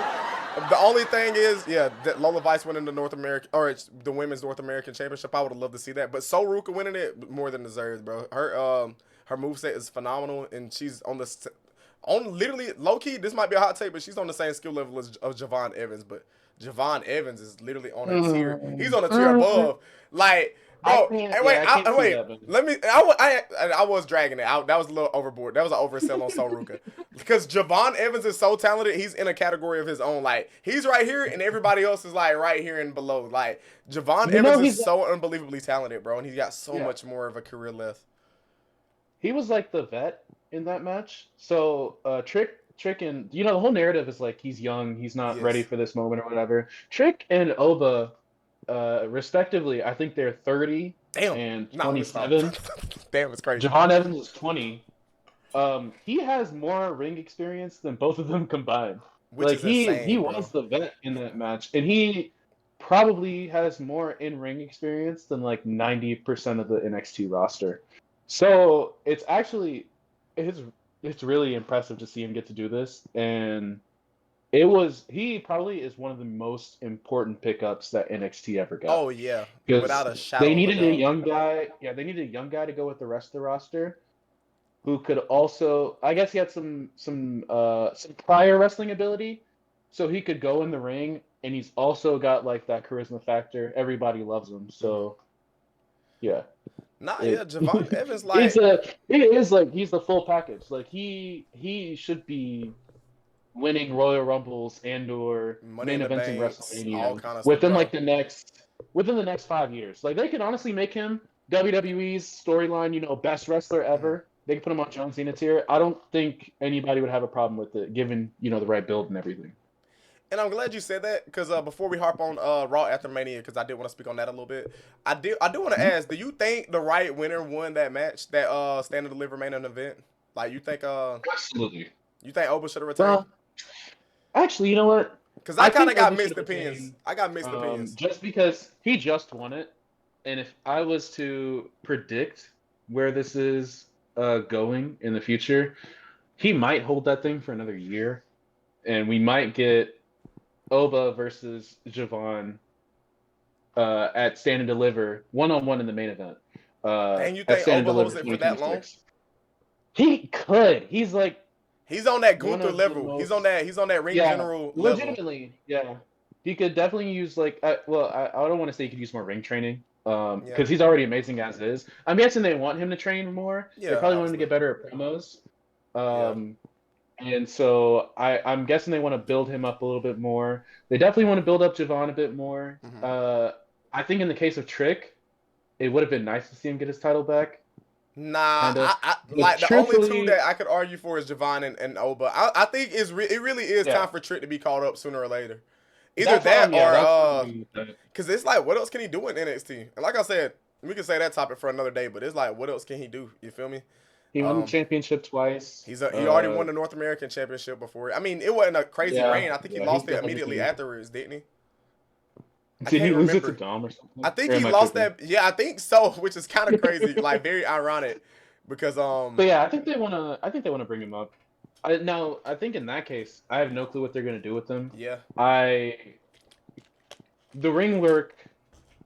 The only thing is, that Lola Vice winning the North American or it's the Women's North American Championship. I would have loved to see that, but Sol Ruka winning it more than deserved, bro. Her moveset is phenomenal, and she's on literally low key. This might be a hot take, but she's on the same skill level of Javon Evans. But Javon Evans is literally on a tier. He's on a tier above, like. Bro, let me. I was dragging it out. That was a little overboard. That was an oversell on Sol Ruka. Because Javon Evans is so talented. He's in a category of his own. Like, he's right here, and everybody else is, like, right here and below. Like, Javon Evans is so unbelievably talented, bro, and he's got so much more of a career left. He was, like, the vet in that match. So, Trick and, the whole narrative is, like, he's young, he's not ready for this moment or whatever. Trick and Oba... respectively, I think they're 30 and 27. Damn, it's crazy. Javon Evans is 20. He has more ring experience than both of them combined. Which is insane, he was the vet in that match, and he probably has more in-ring experience than like 90% of the NXT roster. So it's actually it's really impressive to see him get to do this, and he probably is one of the most important pickups that NXT ever got. Oh yeah, without a shadow. They needed a young guy. Yeah, they needed a young guy to go with the rest of the roster, who could also, I guess, he had some prior wrestling ability, so he could go in the ring, and he's also got like that charisma factor. Everybody loves him, so yeah. Javon Evans like he's the full package. Like he should be winning Royal Rumbles and/or main events in WrestleMania within the next 5 years. Like they could honestly make him WWE's storyline, best wrestler ever. They could put him on John Cena tier. I don't think anybody would have a problem with it, given the right build and everything. And I'm glad you said that because before we harp on Raw After Mania, because I did want to speak on that a little bit. I do want to ask, do you think the right winner won that match, that Stand and Deliver main event? Like you think Absolutely. you think Oba should have returned? Well, actually, you know what? Because I kind of think got Oba mixed should opinions. retain, I got mixed opinions. Just because he just won it, and if I was to predict where this is going in the future, he might hold that thing for another year, and we might get Oba versus Javon at Stand and Deliver 1-on-1 in the main event. And you At think Stand and Oba Deliver holds it for that long? 2026. He could. He's like He's on that one Gunther of the level. most- He's on that ring general level. legitimately, yeah. He could definitely use like I don't want to say he could use more ring training because he's already amazing as is. I'm guessing they want him to train more. Yeah, They probably want him obviously. to get better at promos. And so I'm guessing they want to build him up a little bit more. They definitely want to build up Javon a bit more. I think in the case of Trick, it would have been nice to see him get his title back. Nah, Kinda. I But like the only two truthfully- that I could argue for is Javon and Oba. I think it really is Yeah. time for Trick to be called up sooner or later. Either That's that all- yeah, that's what or I mean with that. because it's like, what else can he do in NXT? And like I said, we can say that topic for another day, but it's like, what else can he do? You feel me? He won the championship twice. He already won the North American Championship before. I mean, it wasn't a crazy reign. I think he lost it immediately afterwards, didn't he? Did he can't lose it remember. to Dom or something? I think Or he am lost tripping? that. Yeah, I think so, which is kind of crazy, like very ironic, because But yeah, I think they wanna bring him up. Now, I think in that case, I have no clue what they're gonna do with him. yeah, The ring work,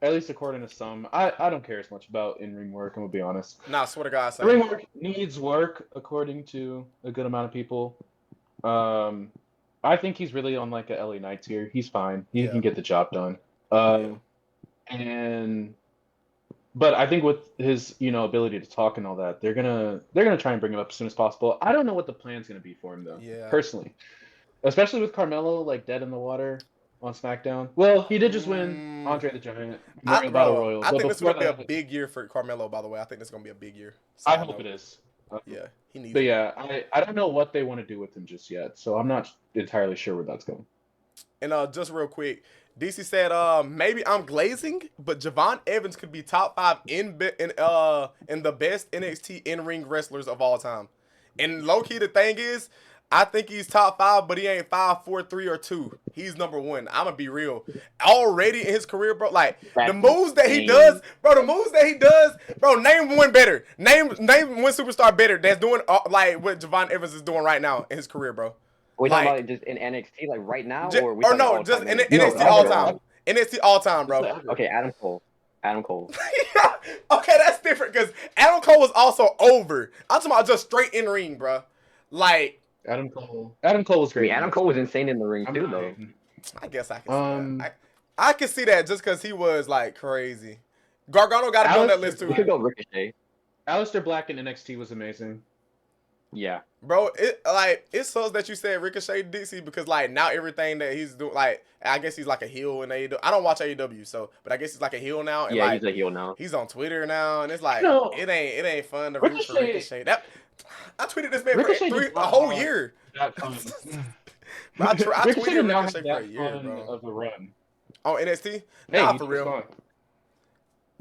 at least according to some, I don't care as much about in-ring work. I'm gonna be honest. nah, I swear to God, The ring work needs work according to a good amount of people. I think he's really on like a LA Knight tier. He's fine. He can get the job done. But I think with his, ability to talk and all that, they're gonna try and bring him up as soon as possible. I don't know what the plan's gonna be for him though. Yeah. Personally, especially with Carmelo like dead in the water on SmackDown. Well, he did just win Andre the Giant Memorial Battle Royal. I but think this is before gonna be a that- big year for Carmelo. By the way, I think this is gonna be a big year. I hope it is. Yeah, he needs. But it. yeah, I don't know what they want to do with him just yet, so I'm not entirely sure where that's going. And just real quick, DC said, maybe I'm glazing, but Javon Evans could be top 5 in the best NXT in-ring wrestlers of all time. And low key, the thing is, I think he's top 5, but he ain't 5, 4, 3, or 2. He's number 1. I'm gonna be real. Already in his career, bro, like the moves that he does, bro. Name one better. Name one superstar better that's doing like what Javon Evans is doing right now in his career, bro. We talking about just in NXT, like right now, or we or talking no, all just time? in NXT all time. NXT all time, bro. Okay, Adam Cole. Okay, that's different because Adam Cole was also over. I'm talking about just straight in ring, bro. Like Adam Cole was I great. mean, Adam Cole was insane in the ring too, though. I guess I can see that. I can see that just because he was like crazy. Gargano got to be on that list too. We could go Ricochet. Aleister Black in NXT was amazing. Yeah, bro. It sucks that you said Ricochet DC because like now everything that he's doing, like I guess he's like a heel in AEW. I don't watch AEW, so but I guess he's like a heel now. And yeah, like, he's a heel now. He's on Twitter now, and it's like No. it ain't fun to root for Ricochet. I tweeted this man Ricochet for a whole year. I tweeted Ricochet for a year, bro. Of a run. On NXT? Hey, Nah, he's for real.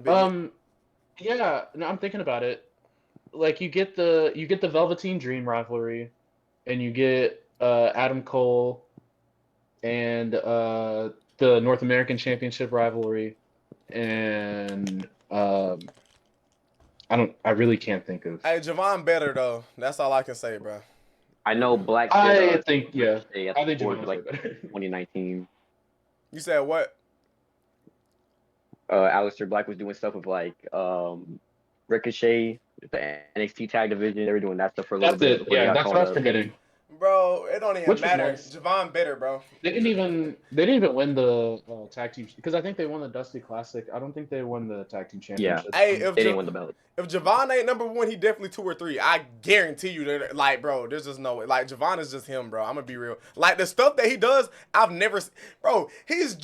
fun. Yeah, no, I'm thinking about it. Like you get the Velveteen Dream rivalry, and you get Adam Cole and the North American Championship rivalry, and I really can't think of. Hey, Javon better though. That's all I can say, bro. I know Black. I think Ricochet at I think the Javon's like better. 2019. You said what? Aleister Black was doing stuff with like Ricochet, the NXT tag division. They were doing that stuff for a little That's bit. it. Yeah, that's what I was forgetting. Bro, it don't even Which was matter. nice. Javon better, bro. They didn't even win the tag team because I think they won the Dusty Classic. I don't think they won the tag team championship. Hey, They didn't win the belt. If Javon ain't number 1, he definitely 2 or 3. I guarantee you that, like, bro, there's just no way. Like, Javon is just him, bro. I'm gonna be real. Like, the stuff that he does, I've never bro, he's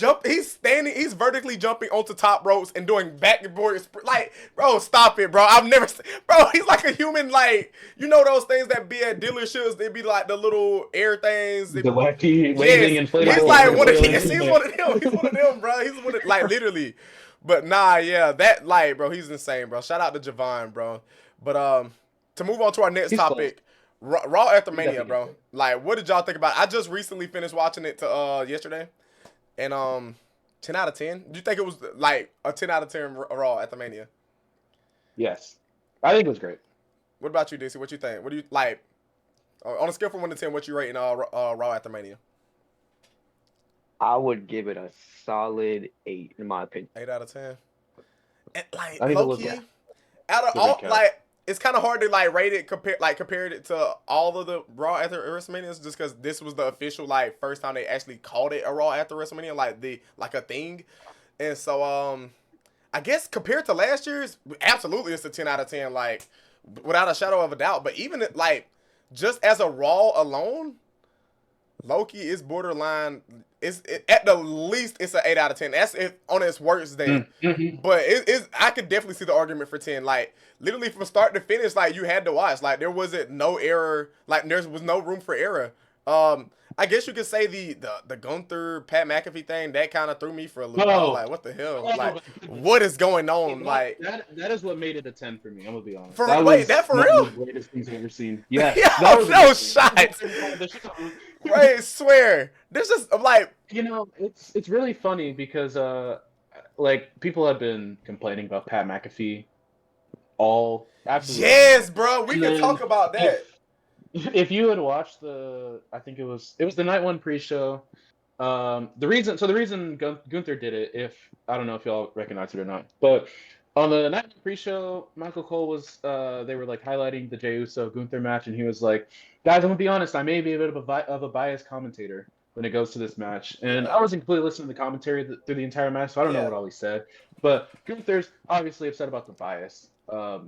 standing, he's vertically jumping onto top ropes and doing backboard, like, bro, stop it, bro. I've never bro, he's like a human, like, you know those things that be at dealerships, they be like the little little air things. The wacky waving Yes, inflatable. he's like one of inflatable- yes, he's one of them. He's one of them, bro. He's one of like literally. But nah, yeah, that like, bro, he's insane, bro. Shout out to Javon, bro. But to move on to our next He's topic, Raw After He's Mania, definitely bro. good. Like, what did y'all think about it? I just recently finished watching it to yesterday, and 10 out of 10. Do you think it was like a 10 out of 10 Raw After Mania? Yes, I think it was great. What about you, DC? What you think? What do you like on a scale from 1 to 10? What you rating Raw After Mania? I would give it a solid 8 in my opinion. 8 out of 10. And like I need to low look key, at out of the all recap. like it's kind of hard to like rate it compared it to all of the Raw after WrestleMania just because this was the official like first time they actually called it a Raw after WrestleMania like a thing, and so I guess compared to last year's, absolutely it's a 10 out of 10 like without a shadow of a doubt. But even like just as a Raw alone, Loki is borderline. At the least it's an 8 out of 10. That's if on its worst day. Mm-hmm. But I could definitely see the argument for 10. Like literally from start to finish, like you had to watch. Like there wasn't no error. Like there was no room for error. I guess you could say the Gunther Pat McAfee thing that kind of threw me for a loop. I was like, what the hell? Like what is going on? Like that is what made it a 10 for me. I'm gonna be honest. For that wait, was that for one real? of the greatest things I've ever seen. Yeah, Yeah, that was shots. Right, swear. There's just like You know, it's really funny because like people have been complaining about Pat McAfee all absolutely. yes, bro. We And can then talk about that. If you had watched I think it was the night one pre-show. The reason Gunther did it, if I don't know if y'all recognize it or not, but on the night one pre-show, Michael Cole was they were like highlighting the Jey Uso Gunther match, and he was like, "Guys, I'm gonna be honest, I may be a bit of a biased commentator when it goes to this match," and I wasn't completely listening to the commentary through the entire match, so I don't know what all he said, but Gunther's obviously upset about the bias.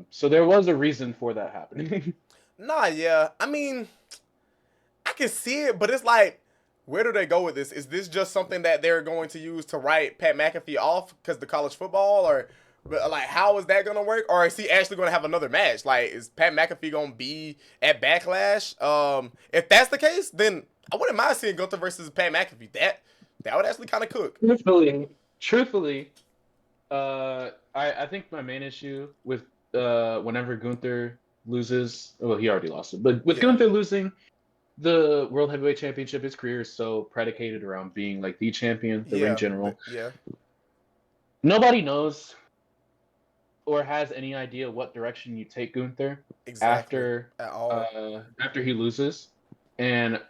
So there was a reason for that happening. Nah, yeah. I mean, I can see it, but it's like, where do they go with this? Is this just something that they're going to use to write Pat McAfee off because the college football, or like how is that gonna work? Or is he actually gonna have another match? Like, is Pat McAfee gonna be at Backlash? If that's the case, then I wouldn't mind seeing Gunther versus Pat McAfee. That would actually kind of cook. Truthfully, I think my main issue with whenever Gunther loses, well, he already lost it, but with Gunther losing the World Heavyweight Championship, his career is so predicated around being like the champion, the ring general. Yeah. Nobody knows or has any idea what direction you take Gunther after he loses. And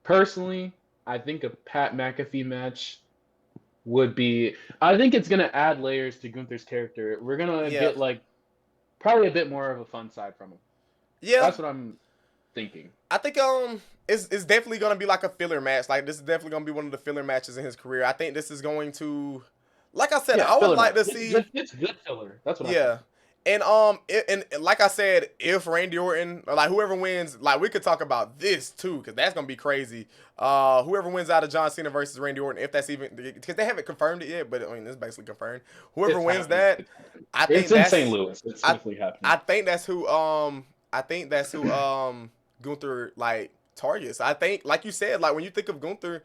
personally, I think a Pat McAfee match would be. I think it's gonna add layers to Gunther's character. We're gonna get like probably a bit more of a fun side from him. Yeah, that's what I'm thinking. I think it's definitely gonna be like a filler match. Like this is definitely gonna be one of the filler matches in his career. I think this is going to, like I said, I would like to see. It's good filler. That's what. Yeah, and and like I said, if Randy Orton or like whoever wins, like we could talk about this too, because that's gonna be crazy. Whoever wins out of John Cena versus Randy Orton, if that's even because they haven't confirmed it yet, but I mean it's basically confirmed. Whoever wins that, I think it's in St. Louis. It's definitely happening. I think that's who Gunther like targets. I think, like you said, like when you think of Gunther,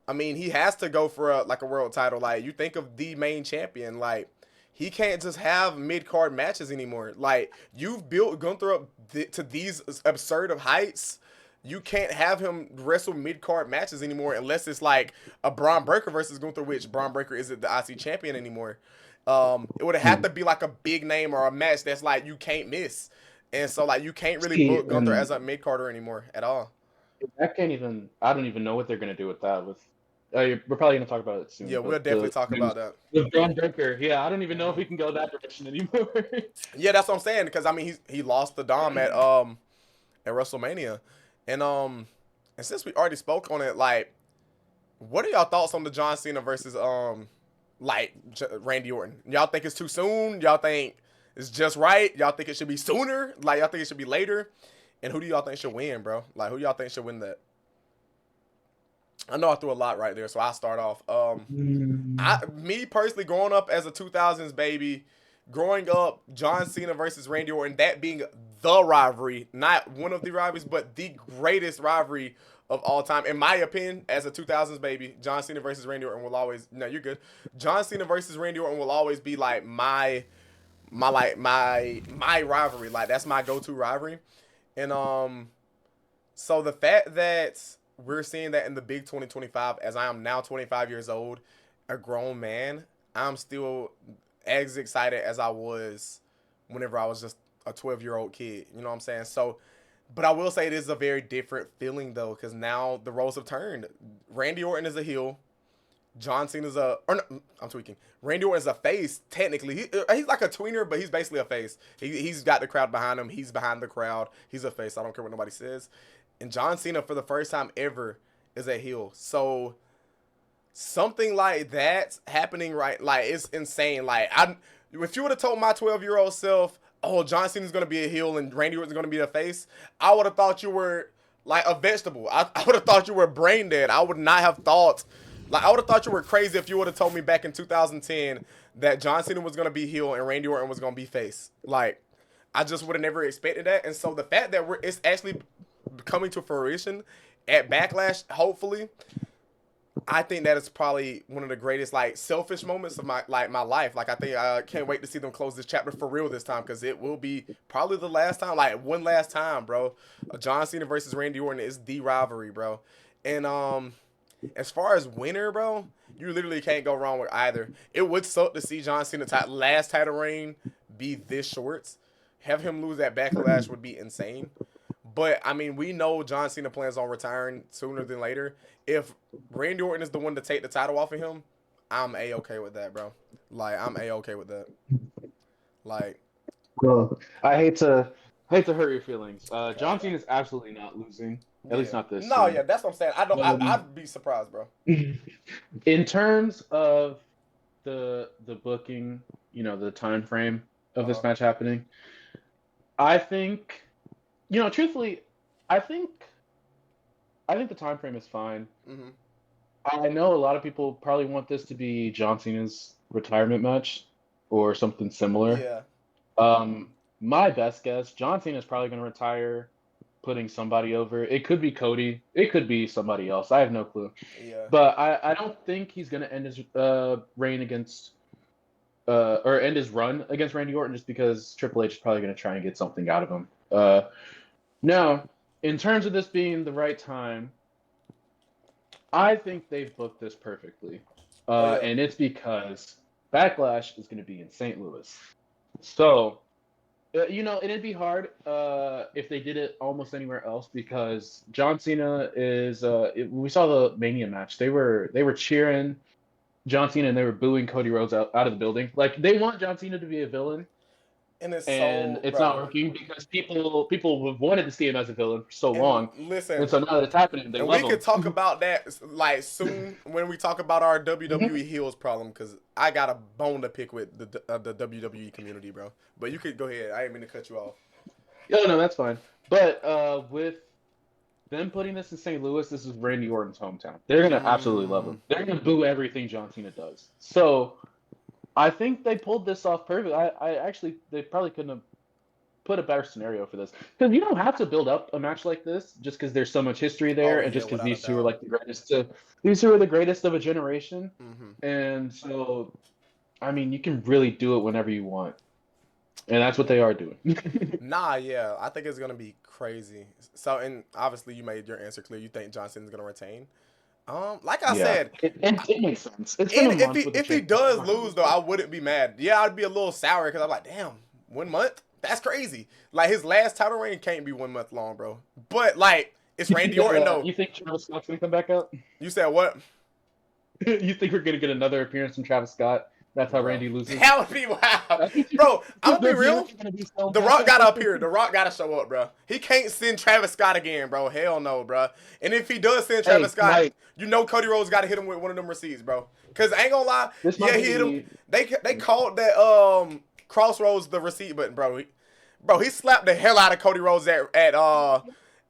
I mean he has to go for a world title. Like you think of the main champion, like he can't just have mid-card matches anymore. Like you've built Gunther up to these absurd of heights. You can't have him wrestle mid-card matches anymore unless it's like a Braun Breaker versus Gunther, which Braun Breaker isn't the IC champion anymore. It would have to be like a big name or a match that's like you can't miss. And so, like, you can't really book Gunther as a mid-carder anymore at all. I don't even know what they're going to do with that. We're probably going to talk about it soon. Yeah, we'll definitely talk about that. With Braun Breaker, yeah, I don't even know if we can go that direction anymore. Yeah, that's what I'm saying. Because, I mean, he lost the Dom at WrestleMania. And since we already spoke on it, like, what are y'all thoughts on the John Cena versus, Randy Orton? Y'all think it's too soon? Y'all think it's just right? Y'all think it should be sooner? Like, y'all think it should be later? And who do y'all think should win, bro? Like, who y'all think should win that? I know I threw a lot right there, so I'll start off. Me personally, growing up as a 2000s baby, growing up, John Cena versus Randy Orton, that being the rivalry, not one of the rivalries, but the greatest rivalry of all time, in my opinion, as a 2000s baby. John Cena versus Randy Orton will always. No, you're good. John Cena versus Randy Orton will always be like my rivalry. Like that's my go-to rivalry, and so the fact that we're seeing that in the big 2025, as I am now 25 years old, a grown man, I'm still as excited as I was whenever I was just a 12-year-old kid. You know what I'm saying? So, but I will say it is a very different feeling though, because now the roles have turned. Randy Orton is a heel. John Cena's I'm tweaking. Randy Orton's a face, technically. He's like a tweener, but he's basically a face. He's got the crowd behind him. He's behind the crowd. He's a face. I don't care what nobody says. And John Cena, for the first time ever, is a heel. So something like that happening, right? Like, it's insane. Like, if you would have told my 12-year-old self, oh, John Cena's going to be a heel and Randy Orton's going to be a face, I would have thought you were like a vegetable. I would have thought you were brain dead. I would not have thought... Like, I would have thought you were crazy if you would have told me back in 2010 that John Cena was going to be heel and Randy Orton was going to be face. Like, I just would have never expected that. And so the fact that it's actually coming to fruition at Backlash, hopefully, I think that is probably one of the greatest, like, selfish moments of my life. Like, I think I can't wait to see them close this chapter for real this time, because it will be probably the last time, like, one last time, bro. John Cena versus Randy Orton is the rivalry, bro. And, as far as winner, bro, you literally can't go wrong with either. It would suck to see John Cena's last title reign be this short. Have him lose that Backlash would be insane. But, I mean, we know John Cena plans on retiring sooner than later. If Randy Orton is the one to take the title off of him, I'm A-okay with that, bro. Like, I'm A-okay with that. Like... Well, I hate to hurt your feelings. John Cena is absolutely not losing. At least not this. No, yeah, that's what I'm saying. I'd be surprised, bro. In terms of the booking, you know, the time frame of this match happening, I think, you know, truthfully, I think the time frame is fine. Mm-hmm. I know a lot of people probably want this to be John Cena's retirement match or something similar. Yeah. My best guess, John Cena is probably going to retire, putting somebody over. It could be Cody. It could be somebody else. I have no clue. Yeah. But I don't think he's going to end his reign against or end his run against Randy Orton, just because Triple H is probably going to try and get something out of him. Now, in terms of this being the right time, I think they've booked this perfectly. And it's because Backlash is going to be in St. Louis. So... you know, it'd be hard if they did it almost anywhere else, because John Cena is. We saw the Mania match. They were cheering John Cena and they were booing Cody Rhodes out of the building. Like, they want John Cena to be a villain, and it's not working because people have wanted to see him as a villain for so long. Listen, and so now that it's happening, they love him. We could talk about that like soon when we talk about our WWE heels problem, because I got a bone to pick with the WWE community, bro. But you could go ahead. I didn't mean to cut you off. No, that's fine. But with them putting this in St. Louis, this is Randy Orton's hometown. They're gonna absolutely love him. They're gonna boo everything John Cena does. So I think they pulled this off perfect. I actually, they probably couldn't have put a better scenario for this, because you don't have to build up a match like this just because there's so much history there, and just because these two are like the greatest. These two are the greatest of a generation, and so, I mean, you can really do it whenever you want, and that's what they are doing. Yeah, I think it's gonna be crazy. So, and obviously, you made your answer clear. You think John Cena's gonna retain. Like I said, it makes sense. If he does lose, though, I wouldn't be mad. Yeah, I'd be a little sour because I'm like, damn, 1 month? That's crazy. Like, his last title reign can't be 1 month long, bro. But, like, it's Randy Orton, though. You think Travis Scott's going to come back out? You said what? You think we're going to get another appearance from Travis Scott? That's how Randy loses? That would be wild. Bro, I'm going to be real. The Rock got to appear. The Rock got to show up, bro. He can't send Travis Scott again, bro. Hell no, bro. And if he does send Travis Scott, you know Cody Rhodes got to hit him with one of them receipts, bro. Because I ain't going to lie. Yeah, he hit him. They called that Crossroads the receipt button, bro. He slapped the hell out of Cody Rhodes at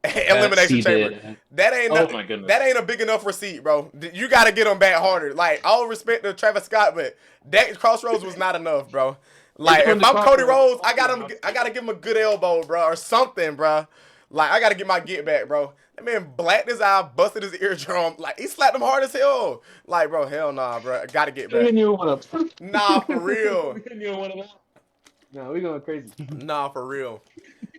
Elimination Chamber. Did. That ain't a big enough receipt, bro. You got to get him back harder. Like, all respect to Travis Scott, but that Crossroads was not enough, bro. Like doing if the I'm Cody crossover. Rhodes, I gotta give him a good elbow, bro, or something, bro. Like I gotta get my get back, bro. That man blacked his eye, busted his eardrum. Like he slapped him hard as hell. Like bro, hell nah, bro. I gotta get Me back. and you one up. Nah, for real. Me and you one up. No, we going crazy. Nah, for real.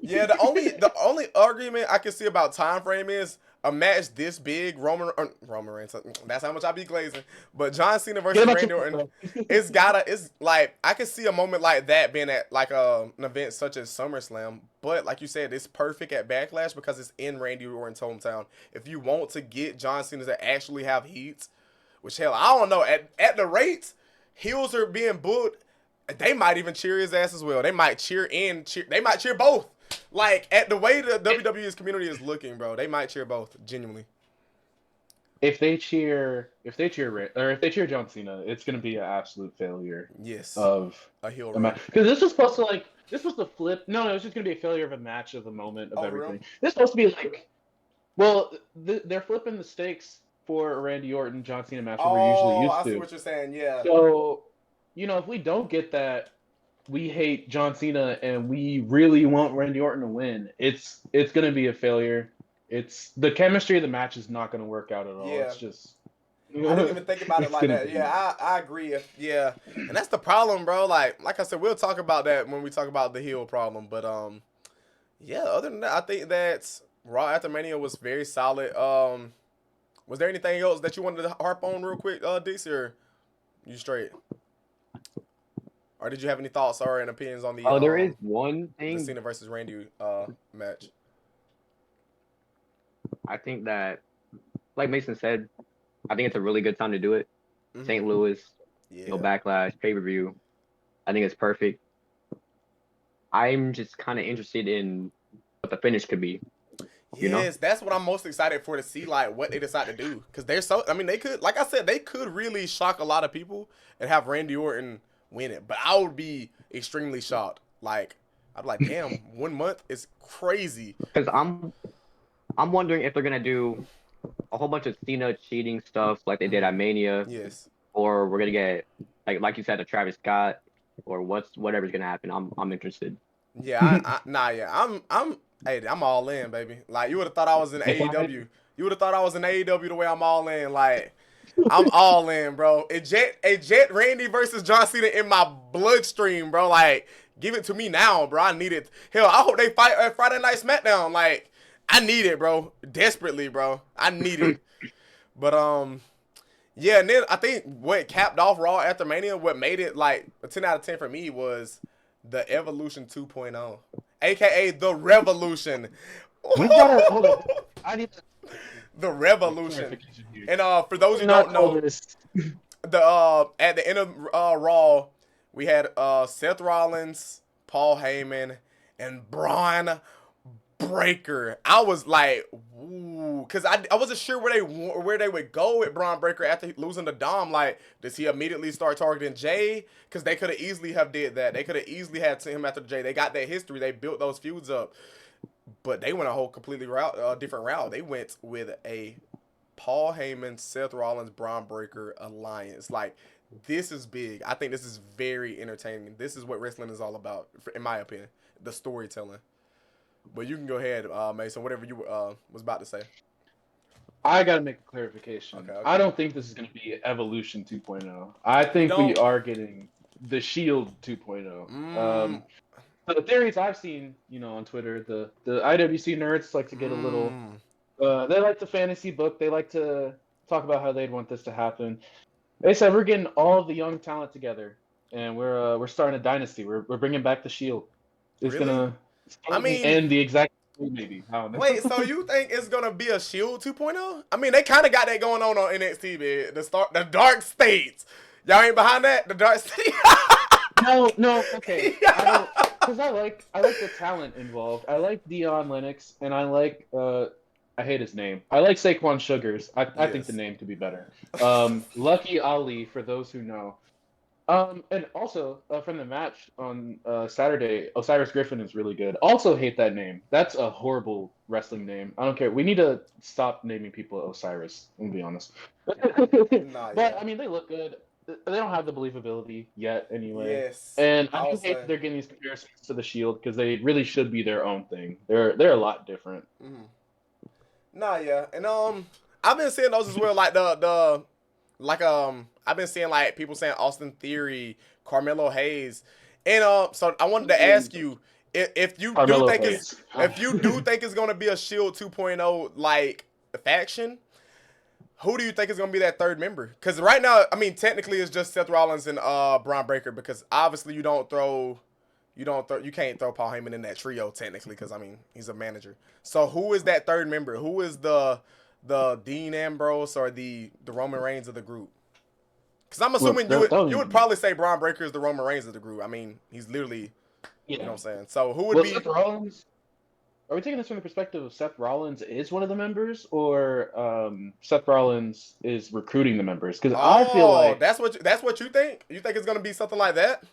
Yeah, the only argument I can see about time frame is a match this big, Roman Reigns. That's how much I be glazing. But John Cena versus Randy Orton, it's like I can see a moment like that being at like an event such as SummerSlam. But like you said, it's perfect at Backlash because it's in Randy Orton's hometown. If you want to get John Cena to actually have heat, which hell I don't know at the rates heels are being booked, they might even cheer his ass as well. They might cheer and cheer. They might cheer both. Like at the way the WWE's community is looking, bro, they might cheer both genuinely. If they cheer John Cena, it's gonna be an absolute failure Yes, of a heel the run. match. Because this was supposed to this was the flip. No, it was just gonna be a failure of a match of the moment of everything. Really? This is supposed to be like, well, they're flipping the stakes for a Randy Orton John Cena match that we're usually used I to. see what you're saying. Yeah. So, if we don't get that, we hate John Cena and we really want Randy Orton to win. It's gonna be a failure. It's the chemistry of the match is not gonna work out at all. Yeah. It's just I didn't even think about it like that. Yeah, I agree. Yeah, and that's the problem, bro. Like I said, we'll talk about that when we talk about the heel problem. But yeah. Other than that, I think that Raw After Mania was very solid. Was there anything else that you wanted to harp on real quick, DC, or you straight? Or did you have any thoughts or any opinions on the? Oh, there is one the thing. Cena versus Randy match. I think that, like Mason said, I think it's a really good time to do it. St. Louis, Backlash, pay-per-view. I think it's perfect. I'm just kind of interested in what the finish could be. Yes, that's what I'm most excited for, to see like what they decide to do, because they're so. I mean, they could, like I said, they could really shock a lot of people and have Randy Orton win it. But I would be extremely shocked. Like I'd be like, damn, 1 month is crazy. Because I'm wondering if they're gonna do a whole bunch of Cena cheating stuff like they did at Mania. Yes. Or we're gonna get like you said, a Travis Scott, or whatever's gonna happen. I'm interested. Yeah, I'm all in, baby. Like you would have thought I was in AEW. You would have thought I was in AEW the way I'm all in. Like I'm all in, bro. A Jet Randy versus John Cena in my bloodstream, bro. Like give it to me now, bro. I need it. Hell, I hope they fight at Friday Night SmackDown. Like I need it, bro. Desperately, bro. I need it. But yeah, and then I think what capped off Raw After Mania, what made it like a 10 out of 10 for me, was the Evolution 2.0, aka the Revolution. We gotta hold on. I need to. The Revolution. And for those who don't know, the at the end of Raw, we had Seth Rollins, Paul Heyman, and Braun Breaker. I was like, ooh, because I wasn't sure where they would go with Braun Breaker after losing the Dom. Like, does he immediately start targeting Jay? Because they could have easily have did that. They could have easily had him after Jay. They got that history. They built those feuds up. But they went a whole completely different route. They went with a Paul Heyman, Seth Rollins, Braun Breaker alliance. Like, this is big. I think this is very entertaining. This is what wrestling is all about, in my opinion. The storytelling. But you can go ahead, Mason, whatever you was about to say. I got to make a clarification. Okay. I don't think this is going to be Evolution 2.0. I think we are getting the Shield 2.0. The theories I've seen, on Twitter, the IWC nerds like to get a little. They like to fantasy book. They like to talk about how they'd want this to happen. They said we're getting all of the young talent together, and we're starting a dynasty. We're bringing back the Shield. It's Really? gonna. I mean, and the exact maybe. I don't know. Wait, so you think it's gonna be a Shield 2.0? I mean, they kind of got that going on NXT, man. The Dark States. Y'all ain't behind that? The Dark States. No, okay. Because I like the talent involved. I like Dion Lennox, and I like I hate his name. I like Saquon Sugars. I think the name could be better. Lucky Ali, for those who know. And also from the match on Saturday, Osiris Griffin is really good. Also hate that name. That's a horrible wrestling name. I don't care. We need to stop naming people Osiris. I'm gonna be honest. But I mean, they look good. they don't have the believability yet anyway. Yes. And I do Also, hate that they're getting these comparisons to the Shield because they really should be their own thing. They're a lot different. nah, yeah, and I've been seeing those as well. Like I've been seeing like people saying Austin Theory, Carmelo Hayes, and so I wanted to ask you if you do Carmelo think Hayes. if you do think it's gonna be a Shield 2.0 like faction. Who do you think is gonna be that third member? Because right now, I mean, technically it's just Seth Rollins and Braun Breaker. Because obviously you can't throw Paul Heyman in that trio technically. Because I mean, he's a manager. So who is that third member? Who is the Dean Ambrose or the Roman Reigns of the group? Because I'm assuming you would probably say Braun Breaker is the Roman Reigns of the group. I mean, he's literally, you know what I'm saying. So who would be? Seth Rollins. Are we taking this from the perspective of Seth Rollins is one of the members, or Seth Rollins is recruiting the members? Because I feel like that's what you think. You think it's gonna be something like that?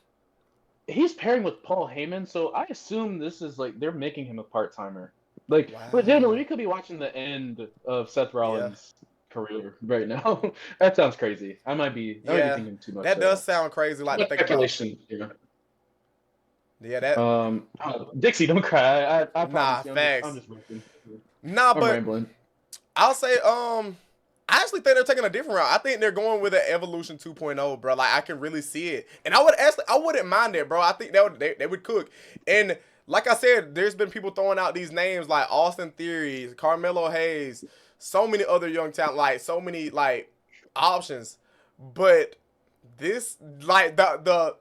He's pairing with Paul Heyman, so I assume this is like they're making him a part timer. Like, but generally, we could be watching the end of Seth Rollins' career right now. That sounds crazy. I might be thinking too much. That does sound crazy. Like to think speculation. About. Yeah, that. Dixie, don't cry. I promise. You, facts. I'm just rambling. But rambling. I'll say, I actually think they're taking a different route. I think they're going with an Evolution 2.0, bro. Like I can really see it, and I wouldn't mind it, bro. I think they would cook. And like I said, there's been people throwing out these names like Austin Theory, Carmelo Hayes, so many other young talent, like so many like options. But this, like the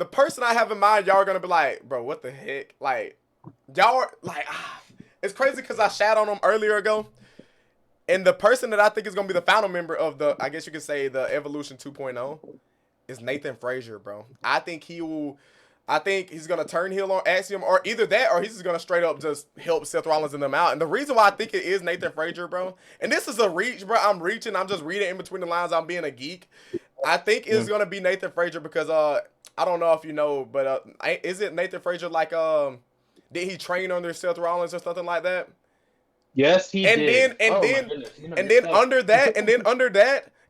person I have in mind, y'all are gonna be like, bro, what the heck? Like, y'all are like, it's crazy because I shat on him earlier ago. And the person that I think is gonna be the final member of the, I guess you could say, the Evolution 2.0 is Nathan Frazier, bro. I think he's gonna turn heel on Axiom, or either that, or he's just gonna straight up just help Seth Rollins and them out. And the reason why I think it is Nathan Frazier, bro, and this is a reach, bro. I'm reaching. I'm just reading in between the lines. I'm being a geek. I think it's gonna be Nathan Frazier because I don't know if you know, but is it Nathan Frazier like did he train under Seth Rollins or something like that? Yes, he did. And then under that,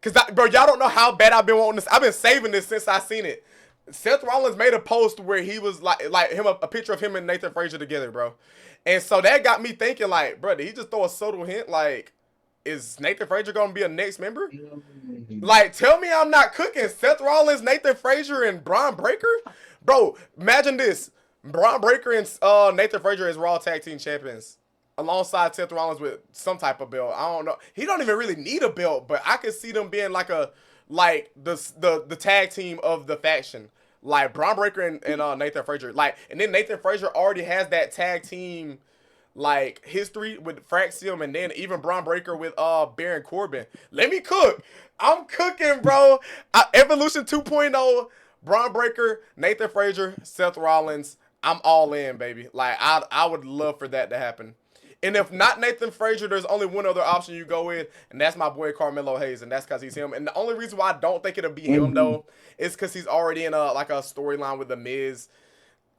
because bro, y'all don't know how bad I've been wanting this. I've been saving this since I seen it. Seth Rollins made a post where he was like him a picture of him and Nathan Frazier together, bro. And so that got me thinking, like, bro, did he just throw a subtle hint, like, is Nathan Frazier gonna be a next member? Like, tell me I'm not cooking. Seth Rollins, Nathan Frazier, and Braun Breaker, bro. Imagine this: Braun Breaker and Nathan Frazier as Raw Tag Team Champions, alongside Seth Rollins with some type of belt. I don't know. He don't even really need a belt, but I could see them being like the tag team of the faction, like Braun Breaker and Nathan Frazier. Like, and then Nathan Frazier already has that tag team like history with Fraxium, and then even Braun Breaker with Baron Corbin. Let me cook. I'm cooking, bro. Evolution 2.0, Braun Breaker, Nathan Frazier, Seth Rollins. I'm all in, baby. Like I would love for that to happen. And if not Nathan Frazier, there's only one other option you go with, and that's my boy Carmelo Hayes, and that's because he's him. And the only reason why I don't think it'll be him, though, is because he's already in a storyline with The Miz.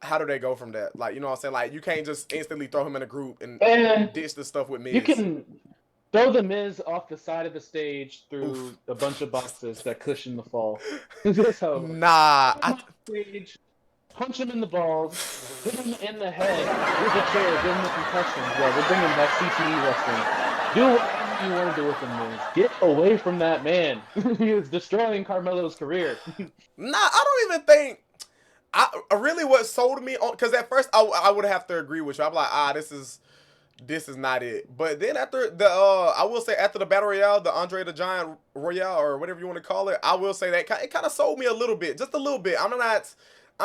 How do they go from that? Like, you know what I'm saying? Like, you can't just instantly throw him in a group and ditch the stuff with Miz. You can throw The Miz off the side of the stage through a bunch of boxes that cushion the fall. So, stage, punch him in the balls, hit him in the head with a chair, give him a concussion. Yeah, we're bringing back CTE wrestling. Do whatever you want to do with him, Miz. Get away from that man. He is destroying Carmelo's career. Nah, I don't even think. Really what sold me on, because at first I would have to agree with you. I'm like, this is not it. But then after the I will say after the Battle Royale, the Andre the Giant Royale, or whatever you want to call it, I will say that it kind of sold me a little bit, just a little bit. I'm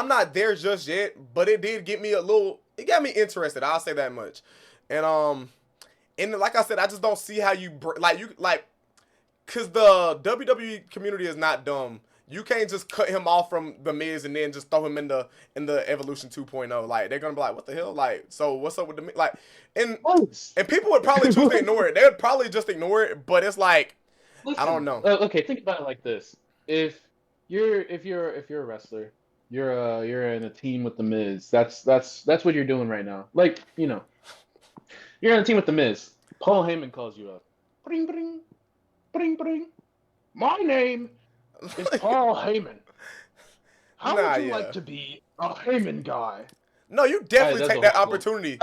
not there just yet, but it did get me it got me interested. I'll say that much. And like I said, I just don't see how because the WWE community is not dumb. You can't just cut him off from The Miz and then just throw him in the Evolution 2.0. Like, they're gonna be like, what the hell? Like, so what's up with the Miz? Like, and people would probably choose to ignore it. They would probably just ignore it. But it's like, listen, I don't know. Okay, think about it like this: if you're a wrestler, you're in a team with The Miz. That's what you're doing right now. Like, you're in a team with The Miz. Paul Heyman calls you up. Bring, bring, bring, bring. My name is Paul Heyman. How Nah, would you yeah. like to be a Heyman guy? No, you definitely take that opportunity. You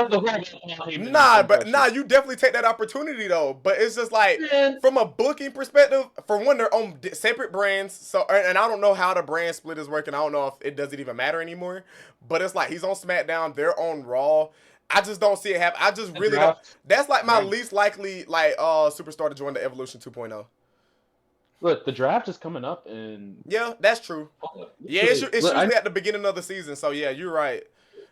definitely take that opportunity though. But it's just like from a booking perspective, for one, they're on separate brands. So, and I don't know how the brand split is working. I don't know if it doesn't even matter anymore. But it's like he's on SmackDown, they're on Raw. I just don't see it happen. I just really don't. That's like my least likely superstar to join the Evolution 2.0. Look, the draft is coming up, and yeah, that's true. Yeah, it's usually at the beginning of the season. So yeah, you're right.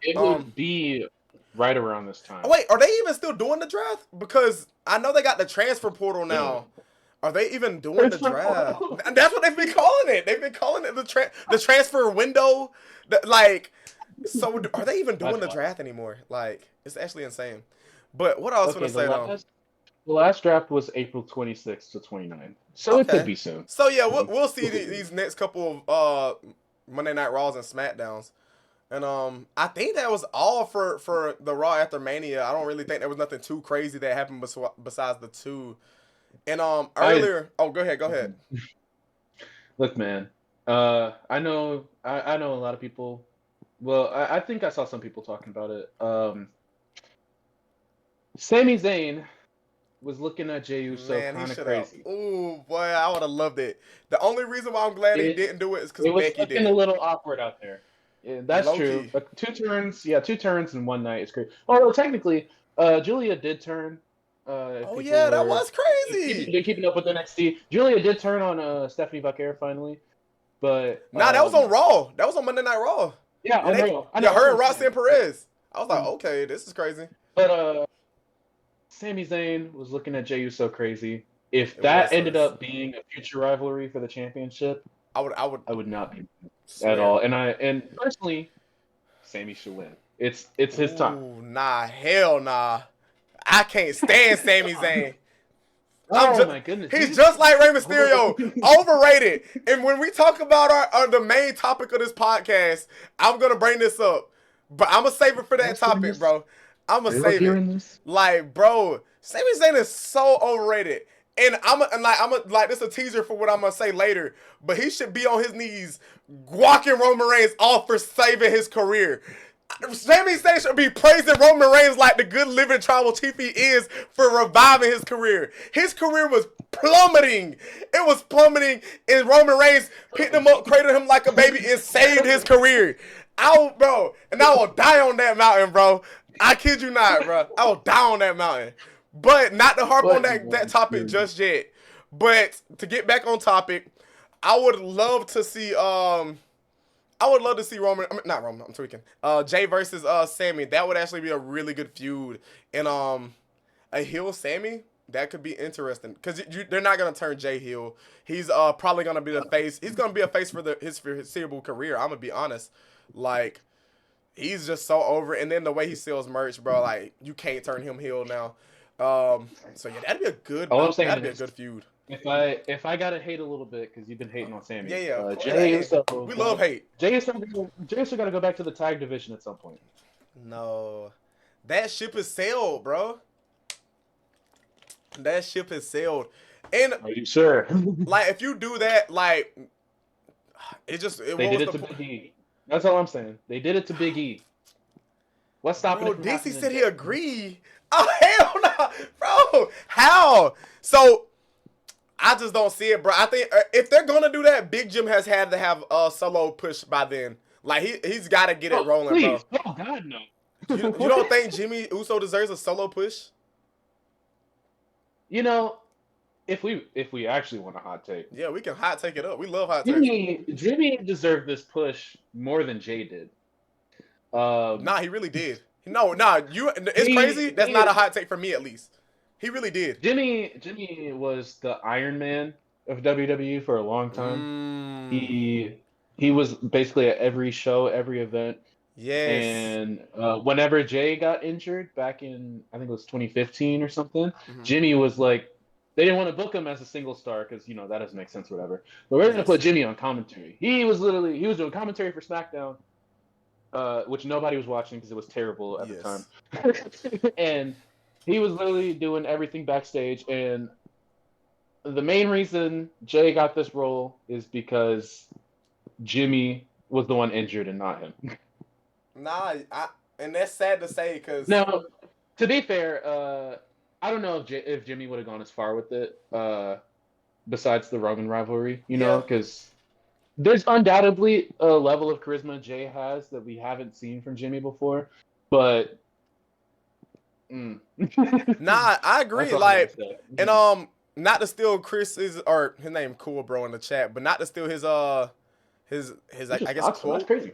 It would be right around this time. Wait, are they even still doing the draft? Because I know they got the transfer portal now. Are they even doing the draft? That's what they've been calling it. They've been calling it the transfer window. So are they even doing the draft anymore? Like, it's actually insane. But what else was I say though? The last draft was April 26th to 29th. So it could be soon. So yeah, we'll see these next couple of Monday Night Raws and SmackDowns. And I think that was all for the Raw After Mania. I don't really think there was nothing too crazy that happened besides the two. And earlier, go ahead. Look, man, I know a lot of people. Well, I think I saw some people talking about it. Sami Zayn was looking at Jey Uso kind of crazy. Ooh, boy, I would have loved it. The only reason why I'm glad he didn't do it is because Becky did. It was looking a little awkward out there. Yeah, that's true. But 2 turns in one night is crazy. Although technically, Julia did turn. That was crazy. Keeping up with NXT. Julia did turn on Stephanie Vaquer finally, but that was on Raw. That was on Monday Night Raw. Yeah, on Raw. Her and Roxanne Perez. I was like, okay, this is crazy. But Sami Zayn was looking at Jey Uso crazy. If that ended up being a future rivalry for the championship, I would not be at all. And personally, Sami should win. It's his time. Nah, hell nah. I can't stand Sami Zayn. My goodness. He's just like Rey Mysterio, overrated. And when we talk about the main topic of this podcast, I'm gonna bring this up, but I'm gonna save it for that topic, bro. I'm gonna save it. Like, bro, Sami Zayn is so overrated. And I'm this is a teaser for what I'm gonna say later. But he should be on his knees, guacking Roman Reigns off for saving his career. Sami Zayn should be praising Roman Reigns like the good living tribal chief he is for reviving his career. His career was plummeting. It was plummeting, and Roman Reigns picked him up, cradled him like a baby, and saved his career. I will die on that mountain, bro. I kid you not, bro. I will die on that mountain. But not to harp on that topic just yet. But to get back on topic, I would love to see Roman. Not Roman. I'm tweaking. Jay versus Sammy. That would actually be a really good feud. And a heel Sammy, that could be interesting because they're not gonna turn Jay heel. He's probably gonna be the face. He's gonna be a face for his foreseeable career. I'm gonna be honest. Like, he's just so over. And then the way he sells merch, bro. Like, you can't turn him heel now. So yeah, that'd be a good. That'd be a good feud. If I gotta hate a little bit because you've been hating on Sammy. Yeah. Jey Uso, we love hate. Jey Uso got to go back to the tag division at some point. No, that ship is sailed, bro. That ship is sailed. And are you sure? Like, if you do that, like, they did it to Big E. That's all I'm saying. They did it to Big E. What's stopping it from DC said he agreed. Oh, hell no. Bro, how? So, I just don't see it, bro. I think if they're going to do that, Big Jim has had to have a solo push by then. Like, he's got to get it rolling, please. bro. Oh, God, no. You don't think Jimmy Uso deserves a solo push? You know, if we actually want a hot take. Yeah, we can hot take it up. We love hot takes. Jimmy deserved this push more than Jay did. Nah, he really did. It's crazy. That's not a hot take for me, at least. He really did. Jimmy was the Iron Man of WWE for a long time. He was basically at every show, every event. Yes. And whenever Jay got injured back in, I think it was 2015 or something, Jimmy was like, they didn't want to book him as a single star because, that doesn't make sense, whatever. But we're going to put Jimmy on commentary. He was doing commentary for SmackDown, which nobody was watching because it was terrible at the time. And he was literally doing everything backstage. And the main reason Jay got this role is because Jimmy was the one injured and not him. Nah, and that's sad to say because Now, to be fair, I don't know if Jimmy would have gone as far with it, besides the Roman rivalry, you know, because there's undoubtedly a level of charisma Jay has that we haven't seen from Jimmy before, but nah, I agree. And not to steal Chris's or his name Cool Bro in the chat, but not to steal his I guess quote. That's crazy.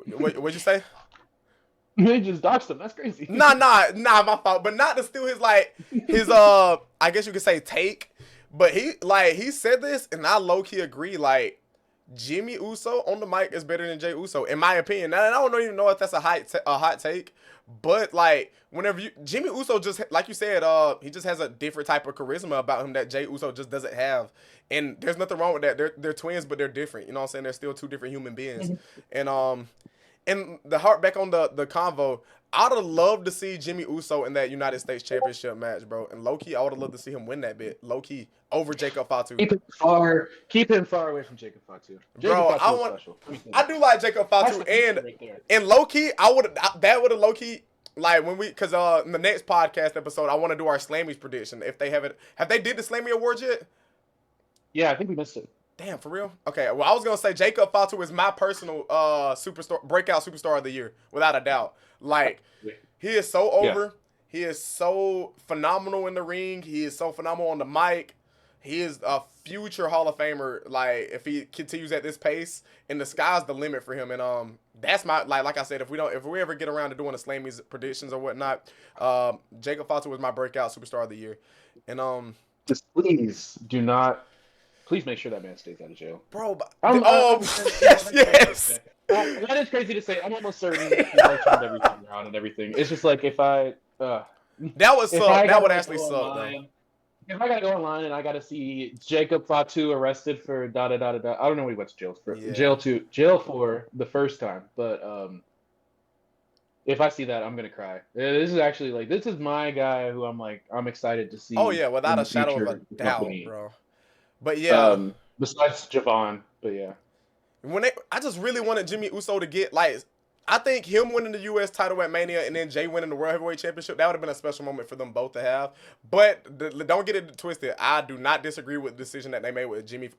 What'd you say? They just doxed him. That's crazy. Nah, my fault. But not to steal his I guess you could say take. But he said this, and I low key agree. Like Jimmy Uso on the mic is better than Jay Uso, in my opinion. And I don't even know if that's a hot take. But like whenever Jimmy Uso just like you said, he just has a different type of charisma about him that Jay Uso just doesn't have. And there's nothing wrong with that. They're twins, but they're different. You know what I'm saying? They're still two different human beings. And the heart back on the convo, I'd have loved to see Jimmy Uso in that United States Championship match, bro. And low key, I would have loved to see him win that bit. Low key over Jacob Fatu. Keep him far away from Jacob Fatu. Bro, I do like Jacob Fatu, and low key, that would have low key. Like when because in the next podcast episode, I want to do our Slammys prediction. If they have they did the Slammy Awards yet? Yeah, I think we missed it. Damn, for real? Okay, well, I was going to say Jacob Fatu is my personal breakout superstar of the year, without a doubt. Like, he is so over. Yeah. He is so phenomenal in the ring. He is so phenomenal on the mic. He is a future Hall of Famer, like, if he continues at this pace, and the sky's the limit for him. And that's my, like I said, if we ever get around to doing the Slammys predictions or whatnot, Jacob Fatu was my breakout superstar of the year. And just please do not. Please make sure that man stays out of jail. Bro, yes. That is crazy to say. I'm almost certain he turned everything around and everything. It's just like if I... that would suck. That would actually suck, though. If I gotta go online and I gotta see Jacob Fatu arrested for da-da-da-da-da... I don't know what he went to jail for. Yeah. Jail for the first time. But if I see that, I'm gonna cry. This is actually, like, this is my guy who I'm excited to see. Oh, yeah, without a shadow of a doubt, bro. But yeah, besides Javon, but yeah, I just really wanted Jimmy Uso to get, like, I think him winning the U.S. title at Mania and then Jay winning the World Heavyweight Championship, that would have been a special moment for them both to have. But don't get it twisted. I do not disagree with the decision that they made with Jimmy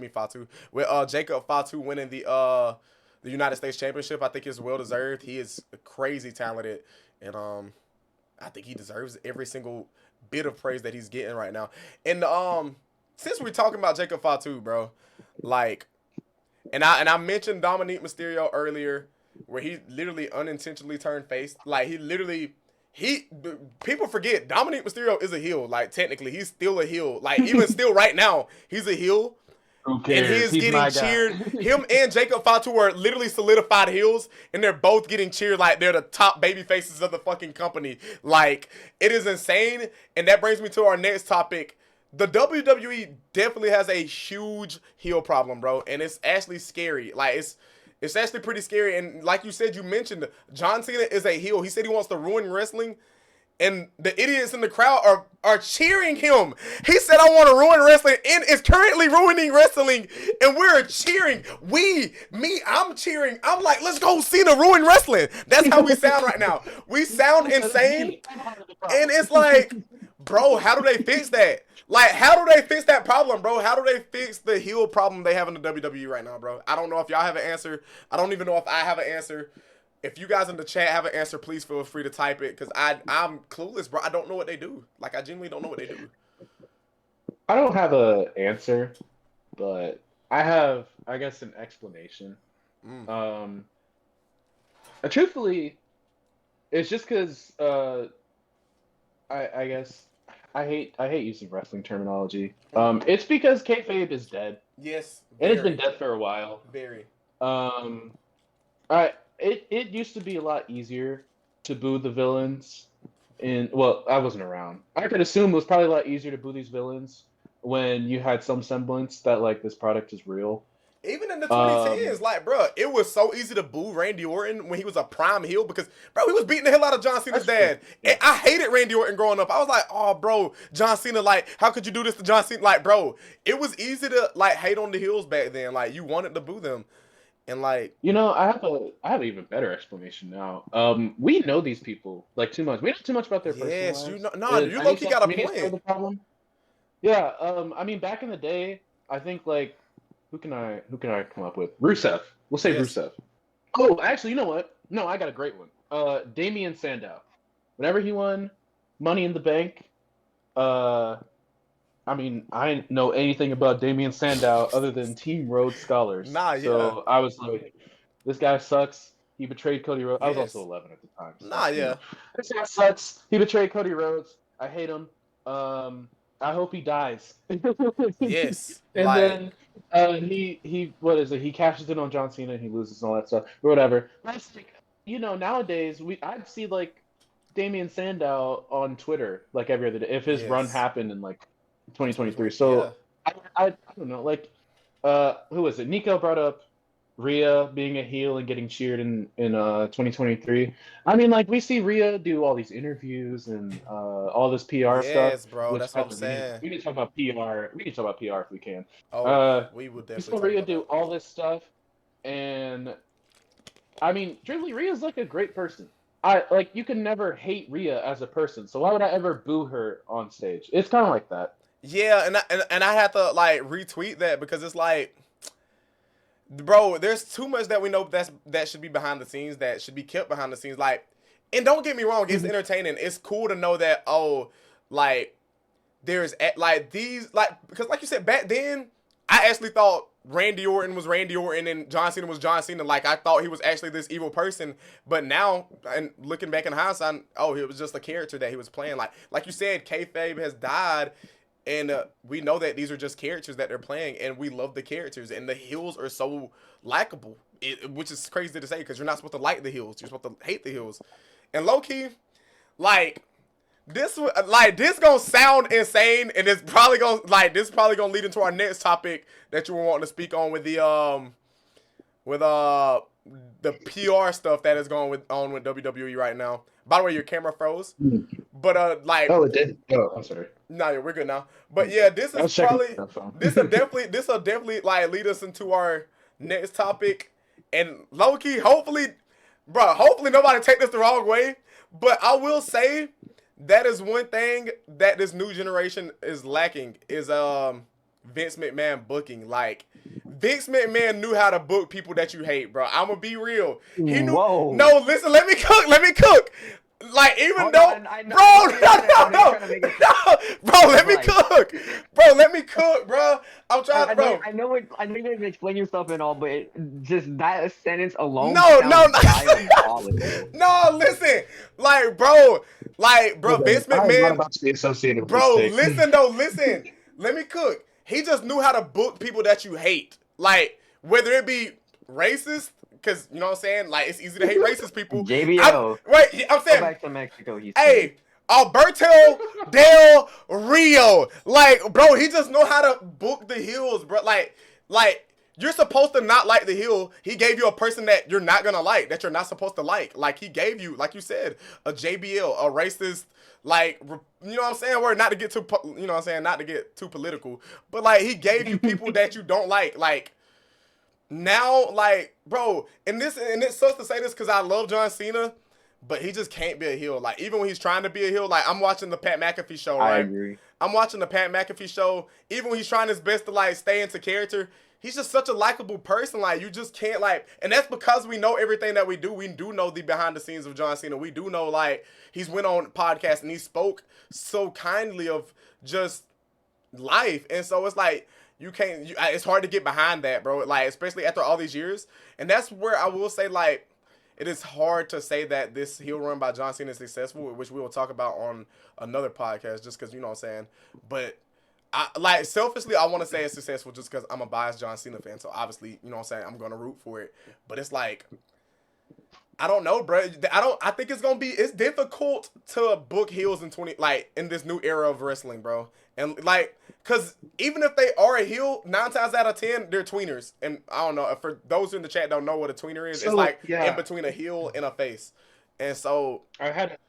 Fatu, with Jacob Fatu winning the United States Championship. I think it's well deserved. He is crazy talented, and I think he deserves every single bit of praise that he's getting right now. And since we're talking about Jacob Fatu, bro, like, and I mentioned Dominique Mysterio earlier, where he literally unintentionally turned face. Like, people forget Dominique Mysterio is a heel. Like, technically, he's still a heel. Like, even still right now, he's a heel. Who cares? And he's getting cheered. Him and Jacob Fatu are literally solidified heels, and they're both getting cheered like they're the top baby faces of the fucking company. Like, it is insane. And that brings me to our next topic. The WWE definitely has a huge heel problem, bro, and it's actually scary. Like, it's actually pretty scary. And like you said, you mentioned John Cena is a heel. He said he wants to ruin wrestling, and the idiots in the crowd are cheering him. He said, I want to ruin wrestling, and is currently ruining wrestling, and we're cheering. I'm cheering. I'm like, let's go Cena ruin wrestling. That's how we sound right now. We sound insane, and it's like, bro, how do they fix that? Like, how do they fix that problem, bro? How do they fix the heel problem they have in the WWE right now, bro? I don't know if y'all have an answer. I don't even know if I have an answer. If you guys in the chat have an answer, please feel free to type it, because I'm clueless, bro. I don't know what they do. Like, I genuinely don't know what they do. I don't have an answer, but I have, I guess, an explanation. Truthfully, it's just because I guess I hate using wrestling terminology. It's because kayfabe is dead. Yes, and it's been dead for a while. Very. It used to be a lot easier to boo the villains. Well, I wasn't around. I could assume it was probably a lot easier to boo these villains when you had some semblance that, like, this product is real. Even in the 2010s, like, bro, it was so easy to boo Randy Orton when he was a prime heel because, bro, he was beating the hell out of John Cena's dad. Yeah. And I hated Randy Orton growing up. I was like, oh, bro, John Cena, like, how could you do this to John Cena? Like, bro, it was easy to, like, hate on the heels back then. Like, you wanted to boo them. And, like... You know, I have an even better explanation now. We know these people, like, too much. We know too much about their personal lives. Yes, you low-key got a point. The problem. Yeah, I mean, back in the day, I think, like, who can I come up with? Rusev. We'll say Rusev. Oh, actually, you know what? No, I got a great one. Damian Sandow. Whenever he won Money in the Bank, I mean, I didn't know anything about Damian Sandow other than Team Rhodes Scholars. So I was like, this guy sucks. He betrayed Cody Rhodes. I was also 11 at the time. So, this guy sucks. He betrayed Cody Rhodes. I hate him. I hope he dies. Yes. And then he what is it? He cashes in on John Cena and he loses and all that stuff or whatever. That's like, you know, nowadays I'd see like Damian Sandow on Twitter like every other day if his run happened in like 2023. So I don't know, like who was it? Nico brought up Rhea being a heel and getting cheered in 2023. I mean, like, we see Rhea do all these interviews and all this PR stuff. Yes, bro, that's what I'm saying. We can talk about PR. We can talk about PR if we can. Oh, we would definitely. We saw Rhea do all this stuff, and I mean, truly, Rhea's like a great person. You can never hate Rhea as a person. So why would I ever boo her on stage? It's kind of like that. Yeah, and I have to like retweet that because it's like, bro, there's too much that we know that should be behind the scenes, that should be kept behind the scenes. Like, and don't get me wrong, it's entertaining. It's cool to know that, like, there's, like, these, like, because like you said, back then, I actually thought Randy Orton was Randy Orton and John Cena was John Cena. Like, I thought he was actually this evil person. But now, and looking back in hindsight, it was just a character that he was playing. Like you said, kayfabe has died. And we know that these are just characters that they're playing, and we love the characters. And the heels are so likable, which is crazy to say because you're not supposed to like the heels. You're supposed to hate the heels. And low-key, like, this gonna sound insane, and it's probably gonna lead into our next topic that you were wanting to speak on with the PR stuff that is going on with WWE right now. By the way, your camera froze. But like, oh, it did. Oh, I'm sorry. No, yeah, we're good now. But yeah, this will definitely like lead us into our next topic. And low key, hopefully nobody take this the wrong way. But I will say that is one thing that this new generation is lacking is Vince McMahon booking. Like, Vince McMahon knew how to book people that you hate, bro. I'm gonna be real. He knew. Whoa. No, listen, let me cook. Like, even though, bro, let me cook, bro. I'm trying to, bro. I know you didn't explain yourself and all, but just that sentence alone. No, listen, bro, Vince McMahon. I'm about to be associated with bro, listen. Let me cook. He just knew how to book people that you hate, like whether it be racist. Because, you know what I'm saying? Like, it's easy to hate racist people. JBL. I'm saying. Go back to Mexico. Hey, Alberto Del Rio. Like, bro, he just know how to book the heels, bro. Like, you're supposed to not like the heel. He gave you a person that you're not going to like, that you're not supposed to like. Like, he gave you, like you said, a JBL, a racist, like, you know what I'm saying? Word, not to get too, you know what I'm saying? Not to get too political. But, like, he gave you people that you don't like. Like, now, like, bro, and it sucks to say this because I love John Cena, but he just can't be a heel. Like, even when he's trying to be a heel, like, I'm watching the Pat McAfee show, right? I agree. I'm watching the Pat McAfee show. Even when he's trying his best to, like, stay into character, he's just such a likable person. Like, you just can't, like, and that's because we know everything that we do. We do know the behind the scenes of John Cena. We do know, like, he's went on podcasts and he spoke so kindly of just life. And so it's like, it's hard to get behind that, bro. Like, especially after all these years. And that's where I will say, like, it is hard to say that this heel run by John Cena is successful, which we will talk about on another podcast, just because, you know what I'm saying. But, selfishly, I want to say it's successful just because I'm a biased John Cena fan. So, obviously, you know what I'm saying, I'm going to root for it. But it's like, I don't know, bro. I think it's difficult to book heels in in this new era of wrestling, bro. And like, cause even if they are a heel, 9 times out of 10 they're tweeners. And I don't know, for those in the chat don't know what a tweener is. It's So like in yeah, between a heel and a face. And so I had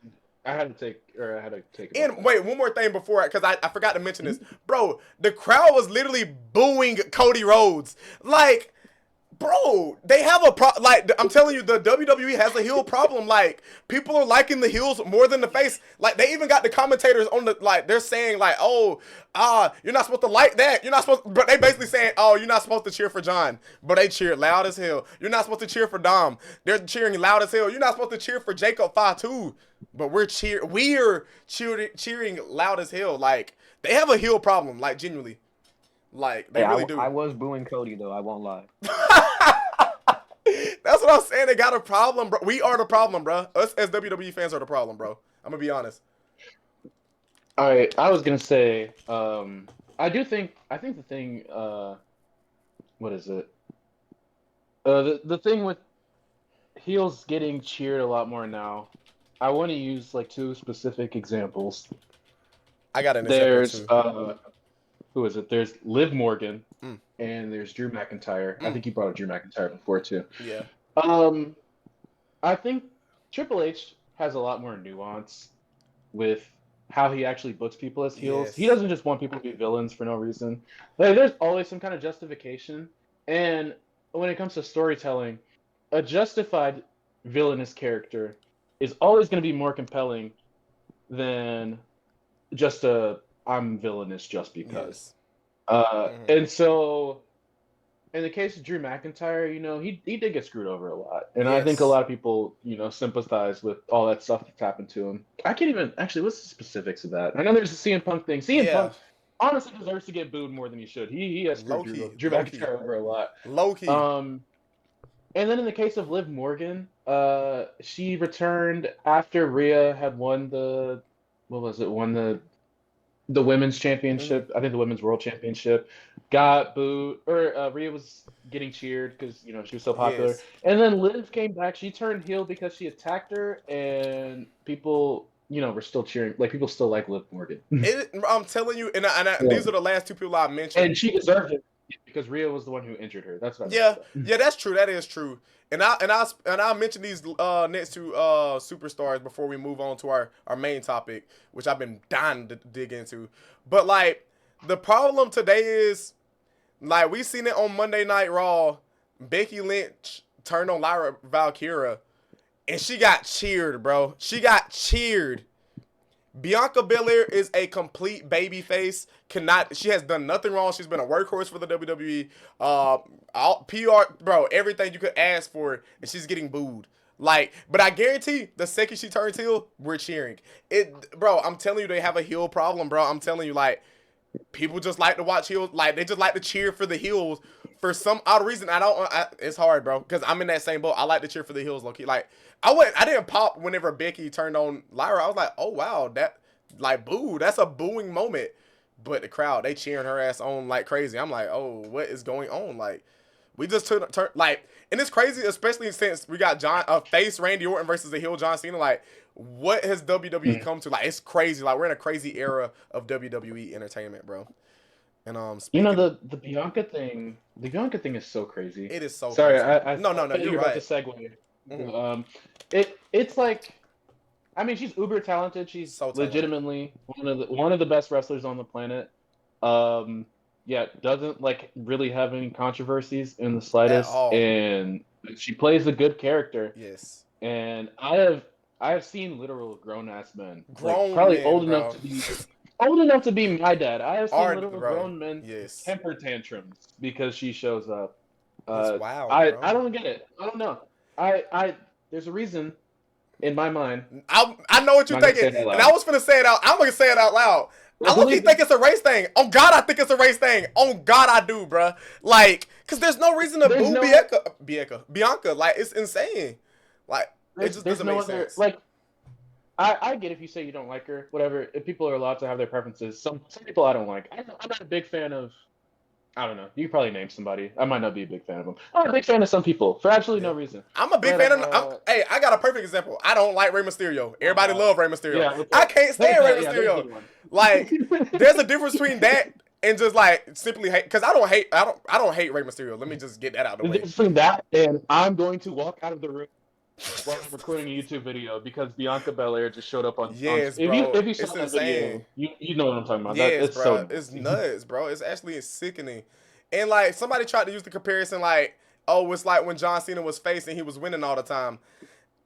to take it. and wait, one more thing before, because I forgot to mention this, bro. The crowd was literally booing Cody Rhodes. Like, bro, they have a like, I'm telling you, the WWE has a heel problem. Like, people are liking the heels more than the face. Like, they even got the commentators on the, like, they're saying like, oh, you're not supposed to like that. You're not supposed, but they basically saying, oh, you're not supposed to cheer for John, but they cheer loud as hell. You're not supposed to cheer for Dom. They're cheering loud as hell. You're not supposed to cheer for Jacob Fatu, but we're cheering loud as hell. Like, they have a heel problem, like, genuinely. Like, they really do. I was booing Cody though. I won't lie. That's what I'm saying. They got a problem, bro. We are the problem, bro. Us as WWE fans are the problem, bro. I'm gonna be honest. All right, I was gonna say, I think the thing, what is it? The thing with heels getting cheered a lot more now. I want to use like 2 specific examples. I got an example. example too. Who is it? There's Liv Morgan and there's Drew McIntyre. I think you brought up Drew McIntyre before too. Yeah. I think Triple H has a lot more nuance with how he actually books people as heels. Yes. He doesn't just want people to be villains for no reason. Like, there's always some kind of justification. And when it comes to storytelling, a justified villainous character is always going to be more compelling than just a I'm villainous just because. Yes. And so, in the case of Drew McIntyre, you know, he did get screwed over a lot. And I think a lot of people, you know, sympathize with all that stuff that's happened to him. I can't even, actually, what's the specifics of that? I know there's a CM Punk thing. CM Punk honestly deserves to get booed more than he should. He has screwed Drew McIntyre over a lot. Low-key. And then in the case of Liv Morgan, she returned after Rhea had won the women's championship. I think the women's world championship. Got booed, or Rhea was getting cheered because, you know, she was so popular. Yes. And then Liv came back. She turned heel because she attacked her, and people, you know, were still cheering. Like, people still like Liv Morgan. I'm telling you, and these are the last 2 people I mentioned. And she deserved it because Rhea was the one who injured her. That's what yeah, that's true. That is true. And I'll mention these next 2 superstars before we move on to our main topic, which I've been dying to dig into. But like, the problem today is, like, we seen it on Monday Night Raw. Becky Lynch turned on Lyra Valkyria, and she got cheered, bro. She got cheered. Bianca Belair is a complete baby face. She has done nothing wrong. She's been a workhorse for the WWE. PR, bro, everything you could ask for, and she's getting booed. Like, but I guarantee the second she turns heel, we're cheering. Bro, I'm telling you, they have a heel problem, bro. I'm telling you, like, people just like to watch heels. Like, they just like to cheer for the heels for some odd reason. It's hard, bro, because I'm in that same boat. I like to cheer for the heels, low-key. Like, I didn't pop whenever Becky turned on Lyra. I was like, oh wow, that, like, boo, that's a booing moment. But the crowd, they cheering her ass on like crazy. I'm like, oh, what is going on? Like, we just turn like, and it's crazy, especially since we got face Randy Orton versus the heel John Cena. Like, what has WWE come to? Like, it's crazy. Like, we're in a crazy era of WWE entertainment, bro. And you know, the Bianca thing. The Bianca thing is so crazy. It is so. Sorry, crazy. No, you're right. About to segue. Mm-hmm. It's like, I mean, she's uber talented. She's so legitimately one of the best wrestlers on the planet. Yeah, doesn't like really have any controversies in the slightest, and she plays a good character. Yes. And I have seen literal grown ass men, probably old enough to be my dad. I have seen literal grown men temper tantrums because she shows up. Wow. I don't get it. I don't know. There's a reason in my mind. I know what you're thinking, and I was gonna say it out. I'm gonna say it out loud. I look-y think it's a race thing. On God, I think it's a race thing. On God, I do, bruh. Like, because there's no reason to boo Bianca. Like, it's insane. Like, it just doesn't make sense. Like, I get if you say you don't like her, whatever. If people are allowed to have their preferences. Some people I don't like. I'm not a big fan of I don't know. You can probably name somebody. I might not be a big fan of them. I'm a big fan of some people for absolutely no reason. I'm a big fan of. Hey, I got a perfect example. I don't like Rey Mysterio. Everybody love Rey Mysterio. Yeah, okay. I can't stand Rey Mysterio. Like, there's a difference between that and just like simply hate. Because I don't hate Rey Mysterio. Let me just get that out of the way. Between that and I'm going to walk out of the room while I'm recording a YouTube video because Bianca Belair just showed up on. Yes, bro. If you saw that video, you know what I'm talking about. Yes, it's bro. so It's nuts, bro. It's actually sickening. And like somebody tried to use the comparison, like, oh, it's like when John Cena was face and he was winning all the time.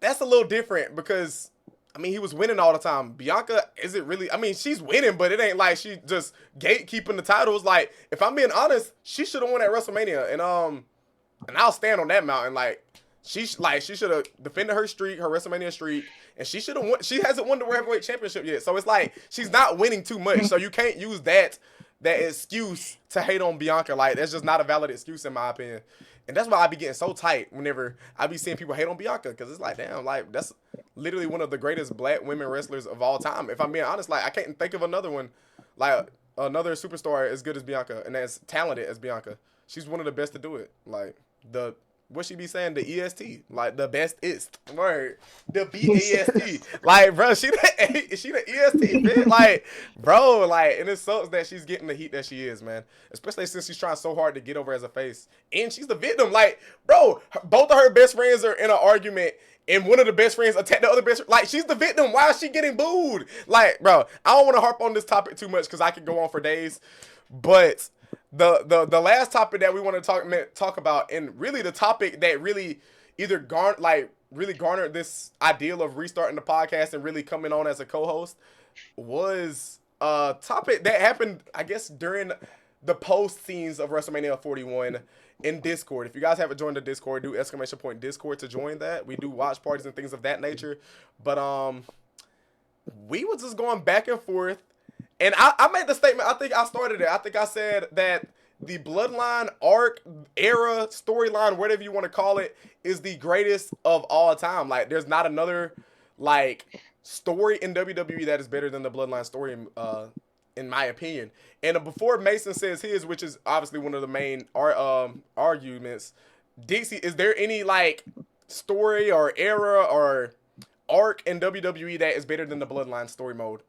That's a little different because I mean he was winning all the time. Bianca isn't really. I mean she's winning, but it ain't like she just gatekeeping the titles. Like if I'm being honest, she should have won at WrestleMania, and I'll stand on that mountain. Like she should have defended her streak, her WrestleMania streak, and she should have won. She hasn't won the World Heavyweight Championship yet, so it's like she's not winning too much. So you can't use that excuse to hate on Bianca. Like that's just not a valid excuse in my opinion. And that's why I be getting so tight whenever I be seeing people hate on Bianca, because it's like, damn, like that's literally one of the greatest black women wrestlers of all time. If I'm being honest, like I can't think of another one, like another superstar as good as Bianca and as talented as Bianca. She's one of the best to do it. Like what she be saying, the EST, like the bestest word, the BEST, like bro, she the EST, man. Like bro, like, and it sucks that she's getting the heat that she is, man. Especially since she's trying so hard to get over as a face, and she's the victim. Like bro, both of her best friends are in an argument, and one of the best friends attacked the other best. Like she's the victim. Why is she getting booed? Like bro, I don't want to harp on this topic too much because I could go on for days, but. The last topic that we want to talk about, and really the topic that really either garnered this ideal of restarting the podcast and really coming on as a co-host, was a topic that happened, I guess, during the post scenes of WrestleMania 41 in Discord. If you guys haven't joined the Discord, do !Discord to join that. We do watch parties and things of that nature. But we was just going back and forth. And I made the statement, I think I started it. I think I said that the Bloodline arc, era, storyline, whatever you want to call it, is the greatest of all time. Like, there's not another, like, story in WWE that is better than the Bloodline story, in my opinion. And before Mason says his, which is obviously one of the main arguments, Dixie, is there any, like, story or era or arc in WWE that is better than the Bloodline story mode,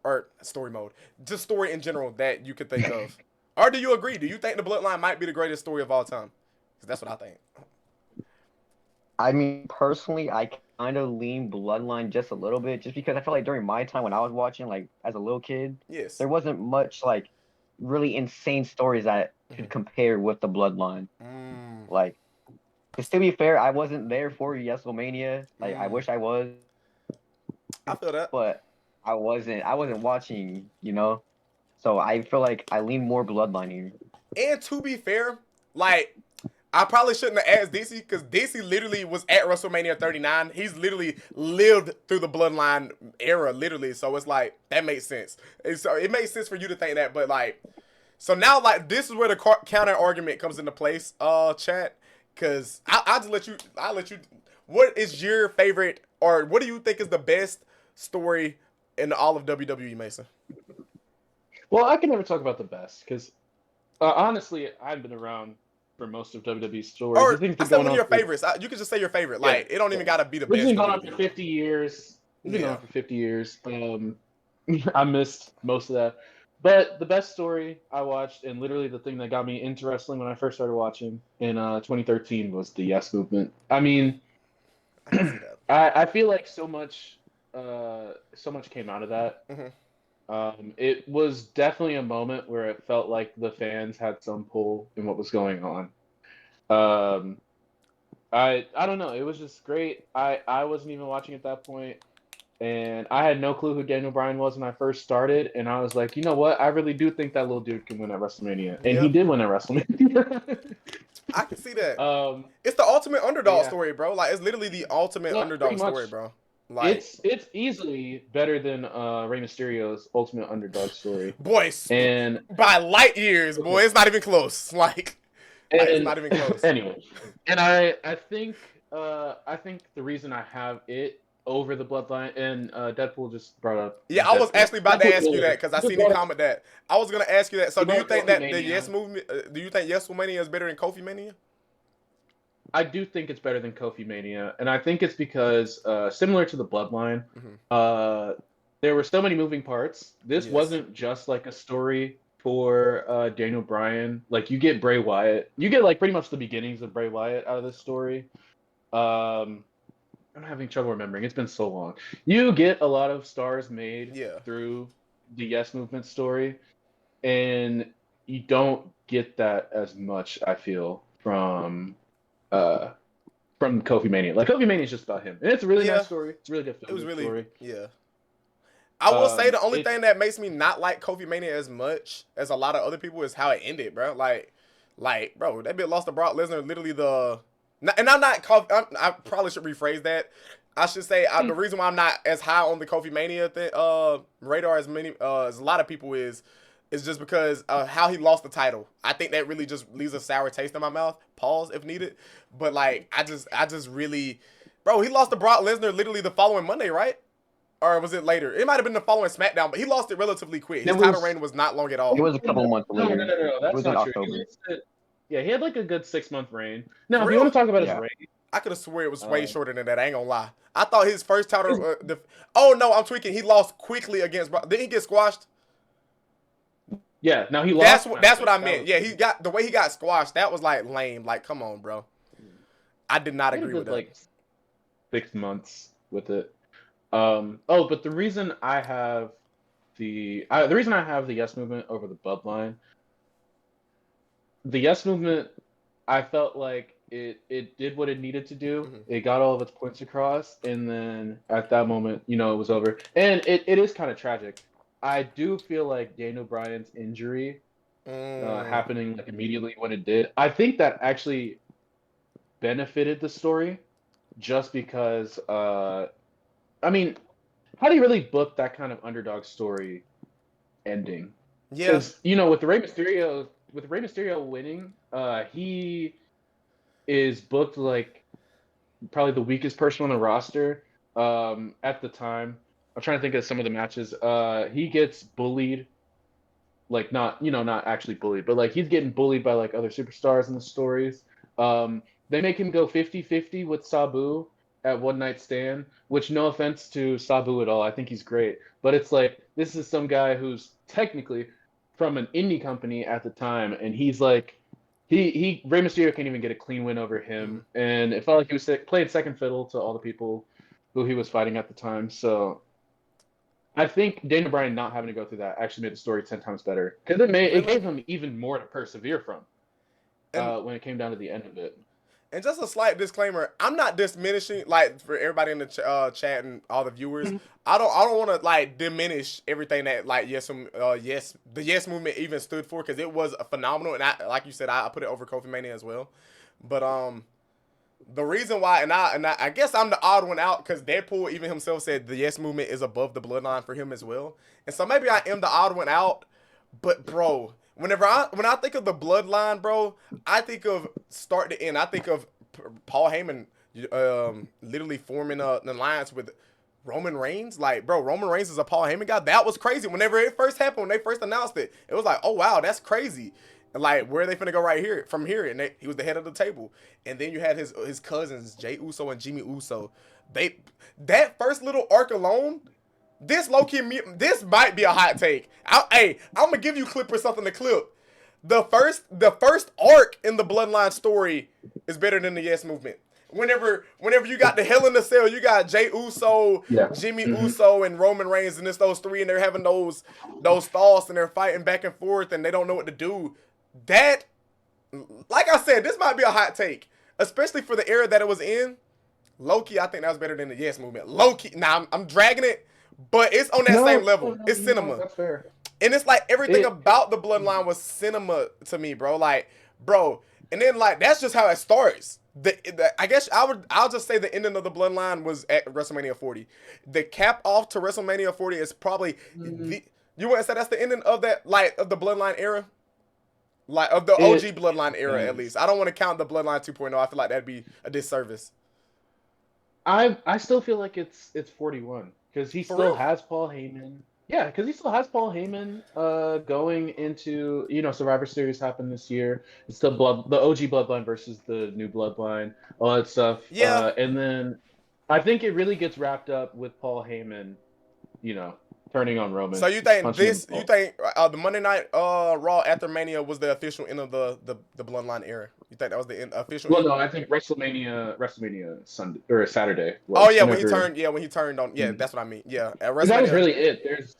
just story in general that you could think of? Or do you agree? Do you think the Bloodline might be the greatest story of all time? Because that's what I think. I mean, personally, I kind of lean Bloodline just a little bit, just because I feel like during my time when I was watching, like as a little kid, yes, there wasn't much like really insane stories that could compare with the Bloodline. Like, to be fair, I wasn't there for WrestleMania. Like, I wish I was. I feel that, but I wasn't watching, you know, so I feel like I lean more Bloodline here. And to be fair, like I probably shouldn't have asked DC, because DC literally was at WrestleMania 39. He's literally lived through the Bloodline era, literally. So it's like that makes sense. And so it makes sense for you to think that, but like, so now like this is where the counter argument comes into place, chat. Because I'll let you. What is your favorite, or what do you think is the best story in all of WWE, Mason? Well, I can never talk about the best because honestly, I've been around for most of WWE's stories. Or I said one of your favorites. You can just say your favorite. Like it don't even gotta be the best. It's been going on for 50 years. It's been going on for 50 years. I missed most of that. But the best story I watched, and literally the thing that got me into wrestling when I first started watching in 2013, was the Yes Movement. I mean, I feel like so much came out of that. It was definitely a moment where it felt like the fans had some pull in what was going on. I don't know. It was just great. I wasn't even watching at that point. And I had no clue who Daniel Bryan was when I first started. And I was like, you know what? I really do think that little dude can win at WrestleMania. And he did win at WrestleMania. I can see that. It's the ultimate underdog story, bro. Like, it's literally the ultimate underdog story, bro. Like, it's easily better than Rey Mysterio's ultimate underdog story. Boys. And by light years, boy. It's not even close. Like it's not even close. Anyway. And I think the reason I have it over the Bloodline, and Deadpool just brought up. Yeah, I was Deadpool. actually about to Deadpool's ask you really- that because I he just seen you brought up- comment that. I was gonna ask you that. So he do you brought think up that Kofi the Mania. Yes movement? Do you think Yes Mania is better than Kofi Mania? I do think it's better than Kofi Mania, and I think it's because similar to the Bloodline, there were so many moving parts. This wasn't just like a story for Daniel Bryan. Like you get Bray Wyatt, you get like pretty much the beginnings of Bray Wyatt out of this story. I'm having trouble remembering. It's been so long. You get a lot of stars made through the Yes Movement story, and you don't get that as much, I feel, from Kofi Mania. Like Kofi Mania is just about him, and it's a really nice story. It's a really good film. It was really story. I will say the only thing that makes me not like Kofi Mania as much as a lot of other people is how it ended, bro. Like, bro, that bit lost to Brock Lesnar. Literally and I'm not. I probably should rephrase that. I should say the reason why I'm not as high on the Kofi Mania radar as a lot of people is just because how he lost the title. I think that really just leaves a sour taste in my mouth. Pause if needed. But like, I just really, bro, he lost to Brock Lesnar literally the following Monday, right? Or was it later? It might have been the following SmackDown, but he lost it relatively quick. His title reign was not long at all. It was a couple months later. No, that's not true. October. Yeah, he had like a good 6-month reign. Now, if you want to talk about his reign, I could have sworn it was way shorter than that. I ain't gonna lie. I thought his first title. Oh no, I'm tweaking. He lost quickly against Brock. Didn't he get squashed? Yeah, no, he lost. That's what I meant. Yeah, he got the way he got squashed. That was like lame. Like, come on, bro. I did not agree with that. Like 6 months with it. But the reason I have the Yes Movement over the Bloodline, the Yes Movement, I felt like it did what it needed to do. It got all of its points across, and then at that moment, it was over. And it is kind of tragic. I do feel like Daniel Bryan's injury happening like immediately when it did, I think that actually benefited the story, just because I mean, how do you really book that kind of underdog story ending? Yeah. Because, with Rey Mysterio winning, he is booked like probably the weakest person on the roster at the time. I'm trying to think of some of the matches. He gets bullied, like not actually bullied, but like he's getting bullied by like other superstars in the stories. They make him go 50-50 with Sabu at One Night Stand, which, no offense to Sabu at all, I think he's great. But it's like, this is some guy who's technically from an indie company at the time, and he's like, Rey Mysterio can't even get a clean win over him, and it felt like he was playing second fiddle to all the people who he was fighting at the time. So I think Daniel Bryan not having to go through that actually made the story 10 times better, because it gave him even more to persevere from when it came down to the end of it. And just a slight disclaimer, I'm not diminishing, like, for everybody in the chat and all the viewers, I don't want to like diminish everything that like the Yes Movement even stood for, because it was phenomenal, and like you said, I put it over Kofi Mania as well. But the reason why, and I guess I'm the odd one out, because Deadpool even himself said the Yes Movement is above the Bloodline for him as well, and so maybe I am the odd one out. But bro, when I think of the Bloodline, bro, I think of start to end. I think of Paul Heyman literally forming an alliance with Roman Reigns. Like, bro, Roman Reigns is a Paul Heyman guy. That was crazy. Whenever it first happened, when they first announced it, it was like, oh wow, that's crazy. And like, where are they finna go from here? And he was the head of the table. And then you had his cousins, Jey Uso and Jimmy Uso. That first little arc alone. This might be a hot take. I'm gonna give you Clippers something to clip. The first arc in the Bloodline story is better than the Yes Movement. Whenever you got the Hell in the Cell, you got Jey Uso, Jimmy Uso, and Roman Reigns, and it's those three, and they're having those thoughts, and they're fighting back and forth, and they don't know what to do. That, like I said, this might be a hot take, especially for the era that it was in. Low-key, I think that was better than the Yes Movement. Low-key, now I'm dragging it, but it's on that same level. It's cinema. That's fair. And it's like everything about the Bloodline was cinema to me, bro. Like, bro, and then like that's just how it starts. I guess I'll just say the ending of the Bloodline was at WrestleMania 40. The cap off to WrestleMania 40 is probably you wouldn't say that's the ending of that, like, of the Bloodline era, like of the OG Bloodline era at least. I don't want to count the Bloodline 2.0. I feel like that'd be a disservice. I still feel like it's 41 because he For still real? has Paul Heyman. Yeah, because he still has Paul Heyman going into, Survivor Series happened this year. It's the OG Bloodline versus the new Bloodline, all that stuff. Yeah. And then I think it really gets wrapped up with Paul Heyman, you know, turning on So Roman, you think punching him in this? the You balls. think the Monday Night Raw after Mania was the official end of the Bloodline era? You think that was the official Well, end? no, I think WrestleMania Sunday or Saturday Oh was yeah, whenever. when he turned on. Yeah, that's what I mean. Yeah, at 'Cause that was WrestleMania. really it.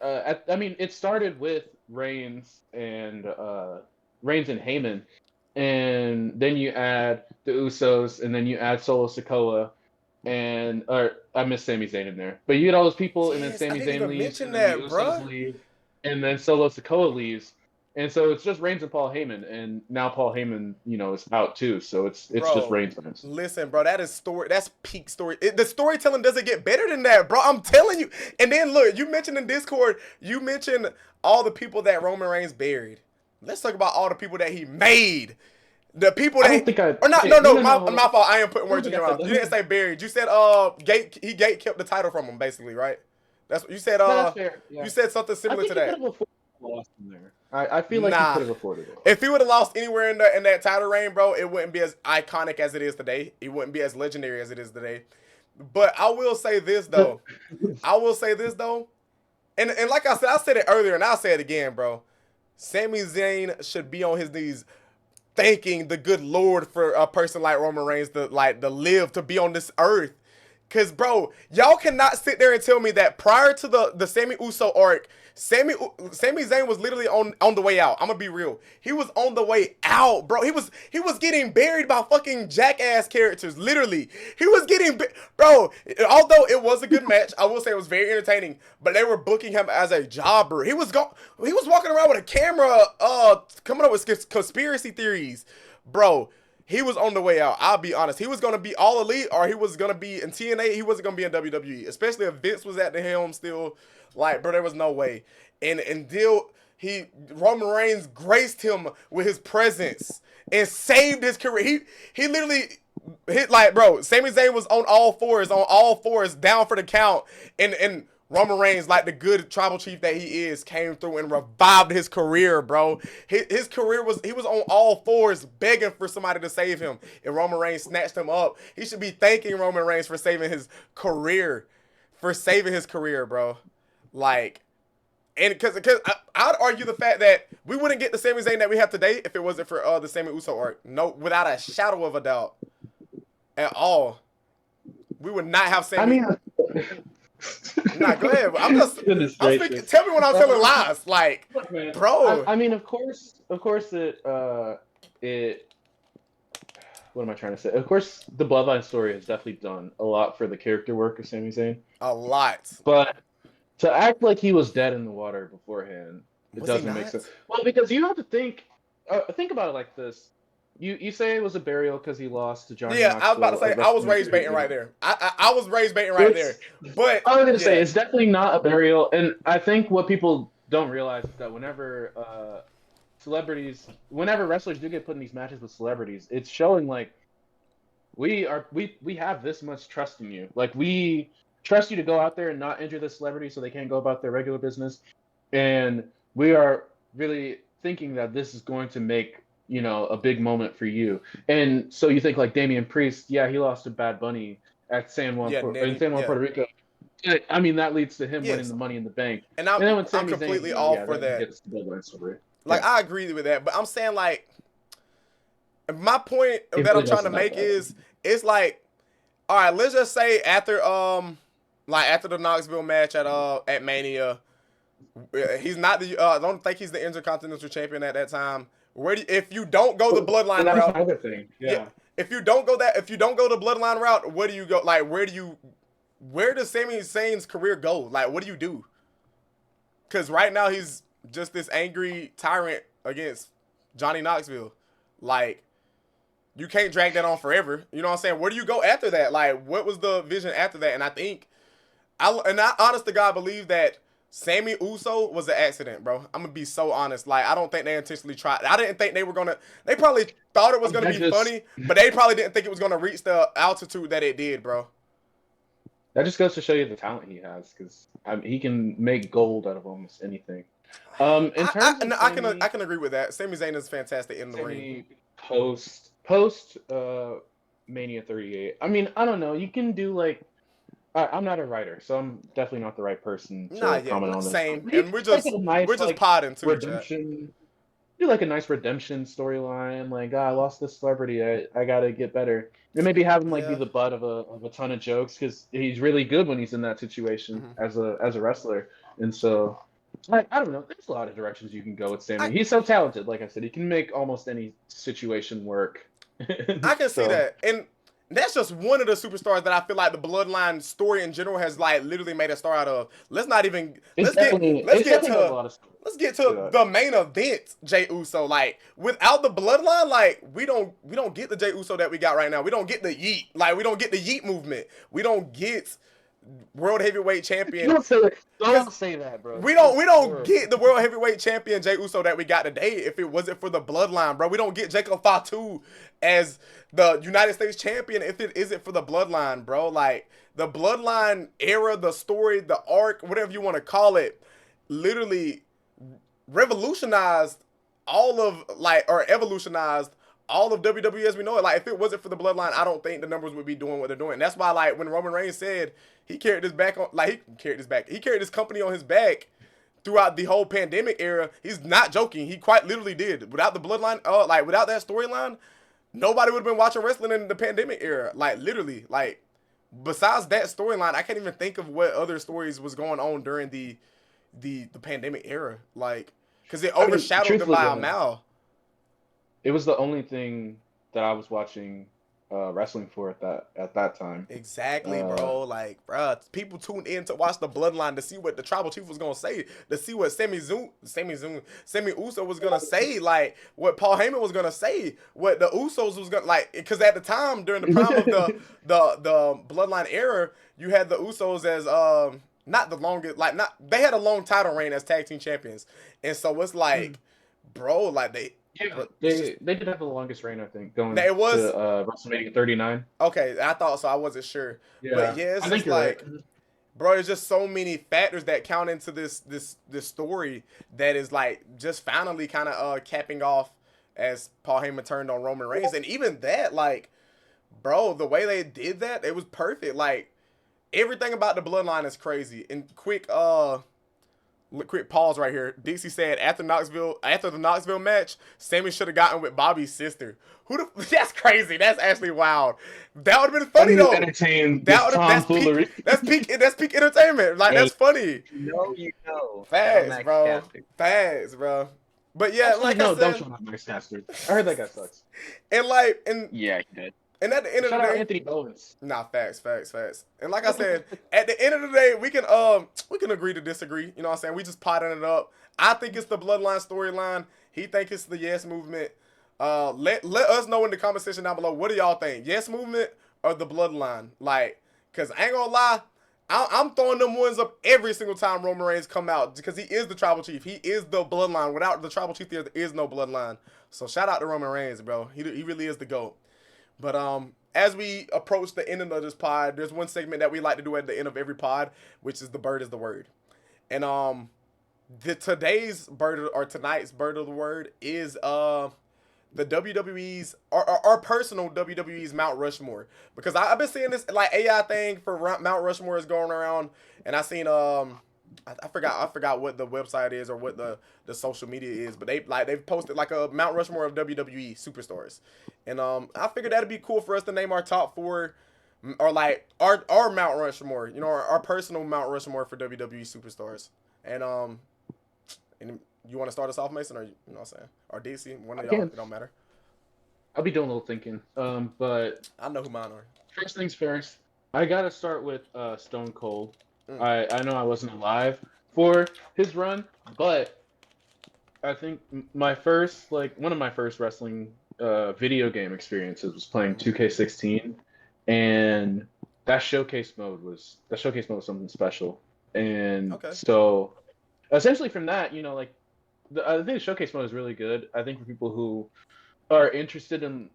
I mean, it started with Reigns and Heyman, and then you add the Usos, and then you add Solo Sikoa, or I missed Sami Zayn in there, but you get all those people, and then Yes, I Sami didn't Zayn even leaves, mention and then the that, Usos bruh. leave, and then Solo Sikoa leaves, and so it's just Reigns and Paul Heyman, and now Paul Heyman, is out too, so it's just Bro, Reigns. listen, bro, that is story. That's peak story. The storytelling doesn't get better than that, bro. I'm telling you. And then look, you mentioned in Discord, you mentioned all the people that Roman Reigns buried. Let's talk about all the people that he made. The people I that, don't think I. or not, Wait, no, no, hold my on. fault. I am putting I don't words in think I your said mouth. You didn't that. say buried. You said he gate kept the title from him, basically, right? That's what you said. No, that's fair. You Yeah. said something I similar think to he could that. have afforded a loss in there. I feel like he Nah. could have afforded it. If he would have lost anywhere in that title reign, bro, it wouldn't be as iconic as it is today. It wouldn't be as legendary as it is today. But I will say this though. I will say this though. And like I said it earlier and I'll say it again, bro. Sami Zayn should be on his knees thanking the good Lord for a person like Roman Reigns to live to be on this earth. Cause bro, y'all cannot sit there and tell me that prior to the Sami Uso arc, Sami Zayn was literally on the way out. I'm gonna be real. He was on the way out, bro. He was getting buried by fucking jackass characters. Literally, he was getting bro. Although it was a good match, I will say it was very entertaining. But they were booking him as a jobber. He was walking around with a camera, coming up with conspiracy theories, bro. He was on the way out. I'll be honest. He was going to be all elite or he was going to be in TNA. He wasn't going to be in WWE, especially if Vince was at the helm still. Like, bro, there was no way. And until Roman Reigns graced him with his presence and saved his career. He literally hit, like, bro, Sami Zayn was on all fours, down for the count. And Roman Reigns, like the good tribal chief that he is, came through and revived his career, bro. His career he was on all fours begging for somebody to save him. And Roman Reigns snatched him up. He should be thanking Roman Reigns for saving his career. Bro. Like, and because I'd argue the fact that we wouldn't get the Sami Zayn that we have today if it wasn't for the Sami Uso arc. No, without a shadow of a doubt. At all. We would not have Sami. I mean, nah, go ahead. I'm speaking. Tell me when I'm telling lies. Like, look, man, bro. I mean, of course, it. What am I trying to say? Of course, the Bloodline story has definitely done a lot for the character work of Sami Zayn. A lot. But to act like he was dead in the water beforehand, it doesn't make sense. Well, because you have to think about it like this. You say it was a burial because he lost to Johnny Knoxville. Yeah, I was about to say I was raised baiting right there. I was raised baiting right there. But I was gonna say it's definitely not a burial, and I think what people don't realize is that whenever wrestlers do get put in these matches with celebrities, it's showing like we have this much trust in you. Like we trust you to go out there and not injure the celebrity so they can't go about their regular business, and we are really thinking that this is going to make a big moment for you. And so you think like Damian Priest, yeah, he lost to Bad Bunny at San Juan, Puerto Rico. I mean, that leads to him winning the Money in the Bank. And I'm completely all for that. Like, I agree with that, but I'm saying like, my point that I'm trying to make is, it's like, all right, let's just say after the Knoxville match at Mania, he's not I don't think he's the Intercontinental Champion at that time. If you don't go the Bloodline route, another thing. Yeah. If you don't go the Bloodline route, where do you go? Like, where does Sami Zayn's career go? Like, what do you do? Because right now he's just this angry tyrant against Johnny Knoxville. Like, you can't drag that on forever. You know what I'm saying? Where do you go after that? Like, what was the vision after that? And I think, I honest to God believe that Sammy Uso was an accident, bro. I'm gonna be so honest. Like, I don't think they intentionally tried. I didn't think they were gonna. They probably thought it was gonna be funny, but they probably didn't think it was gonna reach the altitude that it did, bro. That just goes to show you the talent he has, because he can make gold out of almost anything. In terms of I can agree with that. Sami Zayn is fantastic in the ring. Post Mania 38. I mean, I don't know. You can do like. I'm not a writer, so I'm definitely not the right person to comment on this. Same, and we're just podding too. Redemption. Do like a nice redemption storyline. Like, I lost this celebrity. I gotta get better. And maybe have him like be the butt of a ton of jokes, because he's really good when he's in that situation as a wrestler. And so I don't know. There's a lot of directions you can go with Sammy. He's so talented. Like I said, he can make almost any situation work. I can see that, and that's just one of the superstars that I feel like the Bloodline story in general has like literally made a star out of. Let's get to the main event, Jey Uso. Like, without the Bloodline, like we don't get the Jey Uso that we got right now. We don't get the yeet. Like, we don't get the yeet movement. We don't get World Heavyweight Champion. Don't say that, bro. We don't get the World Heavyweight Champion Jey Uso that we got today if it wasn't for the Bloodline, bro. We don't get Jacob Fatu as the United States Champion if it isn't for the Bloodline, bro. Like, the Bloodline era, the story, the arc, whatever you want to call it, literally revolutionized evolutionized all of WWE as we know it. Like, if it wasn't for the Bloodline, I don't think the numbers would be doing what they're doing. And that's why, like, when Roman Reigns said he carried his company on his back throughout the whole pandemic era, he's not joking. He quite literally did. Without the Bloodline, without that storyline, nobody would have been watching wrestling in the pandemic era. Like, literally, like, besides that storyline, I can't even think of what other stories was going on during the pandemic era. Like, because it overshadowed them by a mile. It was the only thing that I was watching wrestling for at that time. Exactly, bro. Like, bro, people tuned in to watch the Bloodline to see what the Tribal Chief was gonna say, to see what Sami Uso was gonna say, like what Paul Heyman was gonna say, what the Usos was gonna like. Because at the time, during the prime of the Bloodline era, you had the Usos as not the longest, like they had a long title reign as tag team champions, and so it's like, bro, like they did have the longest reign, I think, going to WrestleMania 39. Okay, I thought so. I wasn't sure. Yeah. But yeah, it's just like, right. Bro, there's just so many factors that count into this story that is like just finally kind of capping off as Paul Heyman turned on Roman Reigns. And even that, like, bro, the way they did that, it was perfect. Like, everything about the Bloodline is crazy. And quick pause right here. Dixie said after the Knoxville match, Sammy should have gotten with Bobby's sister. That's crazy. That's actually wild. That would have been funny though. That's peak entertainment. Like, that's funny. You know. Facts, bro. Facts, bro. But yeah, actually, like I said, I heard that guy sucks. Yeah, he did. And at the end of the day, Anthony Bowens. Nah, facts. And like I said, at the end of the day, we can agree to disagree. You know what I'm saying? We just potting it up. I think it's the Bloodline storyline. He think it's the Yes Movement. Let us know in the comment section down below. What do y'all think? Yes Movement or the Bloodline? Like, cause I ain't gonna lie, I'm throwing them ones up every single time Roman Reigns come out, because he is the Tribal Chief. He is the Bloodline. Without the Tribal Chief, there is no Bloodline. So shout out to Roman Reigns, bro. He really is the GOAT. But as we approach the end of this pod, there's one segment that we like to do at the end of every pod, which is the Bird is the Word. And tonight's Bird of the Word is the WWE's our personal WWE's Mount Rushmore, because I've been seeing this like AI thing for Mount Rushmore is going around, and I seen I forgot what the website is or what the social media is, but they've posted like a Mount Rushmore of WWE superstars, and I figured that'd be cool for us to name our top 4, or like our Mount Rushmore, you know, our personal Mount Rushmore for WWE superstars. And you want to start us off, Mason, or you know what I'm saying, or DC, one of y'all, it don't matter. I'll be doing a little thinking, but I know who mine are. First things first, I gotta start with Stone Cold. I know I wasn't alive for his run, but I think one of my first wrestling video game experiences was playing 2K16, and that showcase mode was something special. And Okay. so essentially from that, like I think the showcase mode is really good. I think for people who are interested in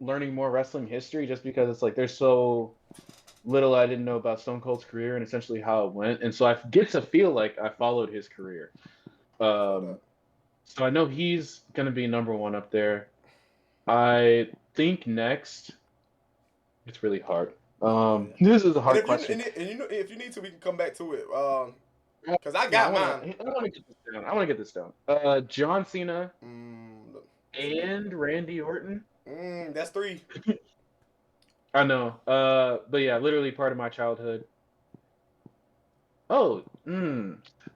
learning more wrestling history, just because it's like there's so little I didn't know about Stone Cold's career and essentially how it went, and so I get to feel like I followed his career. So I know he's gonna be number one up there. I think next, it's really hard. This is a hard question. And you know, if you need to, we can come back to it. Cause I Yeah, got mine. I wanna get this down. I wanna get this down. John Cena and Randy Orton. That's 3. I know. But yeah, literally part of my childhood. Oh,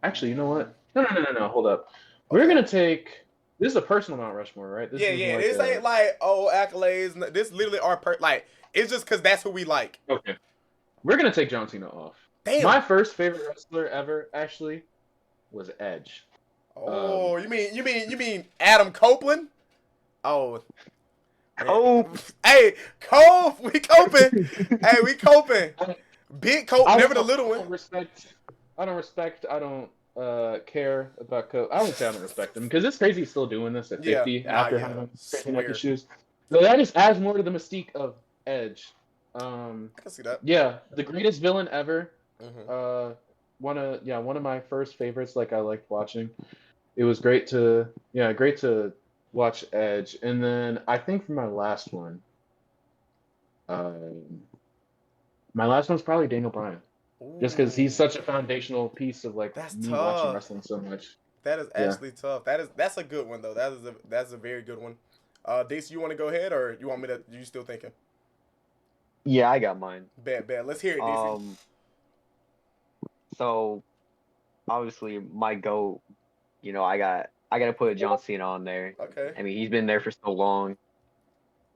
actually, you know what? No. Hold up. We're gonna take. This is a personal Mount Rushmore, right? This is like This ain't like accolades. This literally our like. It's just cause that's who we like. Okay. We're gonna take John Cena off. Damn. My first favorite wrestler ever, actually, was Edge. Oh, you mean Adam Copeland? Oh. Cope. Hey, Cope, we coping. Hey, we coping. Big Cope, never the little one. I don't care about Cope. I won't say I don't respect him because it's crazy he's still doing this at 50 after having like issues. So that just adds more to the mystique of Edge. I can see that. Yeah, the greatest villain ever. One of my first favorites. Like I liked watching. It was great to watch Edge, and then I think for my last one, my last one's probably Daniel Bryan. Ooh. Just because he's such a foundational piece of like me watching wrestling so much. That is actually tough. That's a good one though. That's a very good one. DC, you want to go ahead or you want me to? You still thinking? Yeah, I got mine. Bet. Let's hear it, DC. So obviously my GOAT, I gotta put John Cena on there. Okay. I mean, he's been there for so long.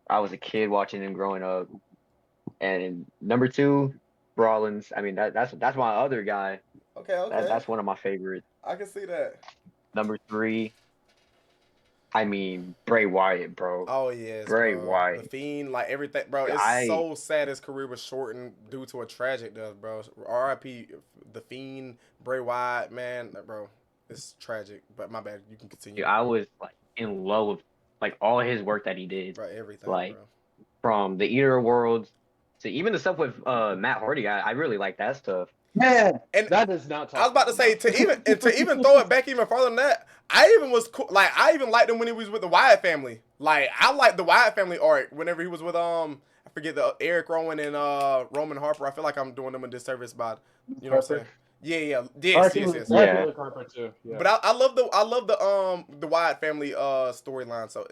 I was a kid watching him growing up. And number 2, Rollins. I mean, that's my other guy. Okay. That's one of my favorites. I can see that. Number 3, I mean, Bray Wyatt, bro. Oh yes, Bray bro. Wyatt. The Fiend, like everything, bro. It's so sad his career was shortened due to a tragic death, bro. R.I.P. The Fiend, Bray Wyatt, man, bro. It's tragic, but my bad. You can continue. Dude, I was like in love with like all his work that he did. Bro, everything. Like bro. From the Eater of Worlds to even the stuff with Matt Hardy. I really like that stuff. Man, and that is not. I was about to say to even throw it back even farther than that. I even liked him when he was with the Wyatt family. Like I liked the Wyatt family arc whenever he was with I forget the Eric Rowan and Roman Harper. I feel like I'm doing them a disservice by what I'm saying. Yes. Yeah. But I love the Wyatt family storyline. So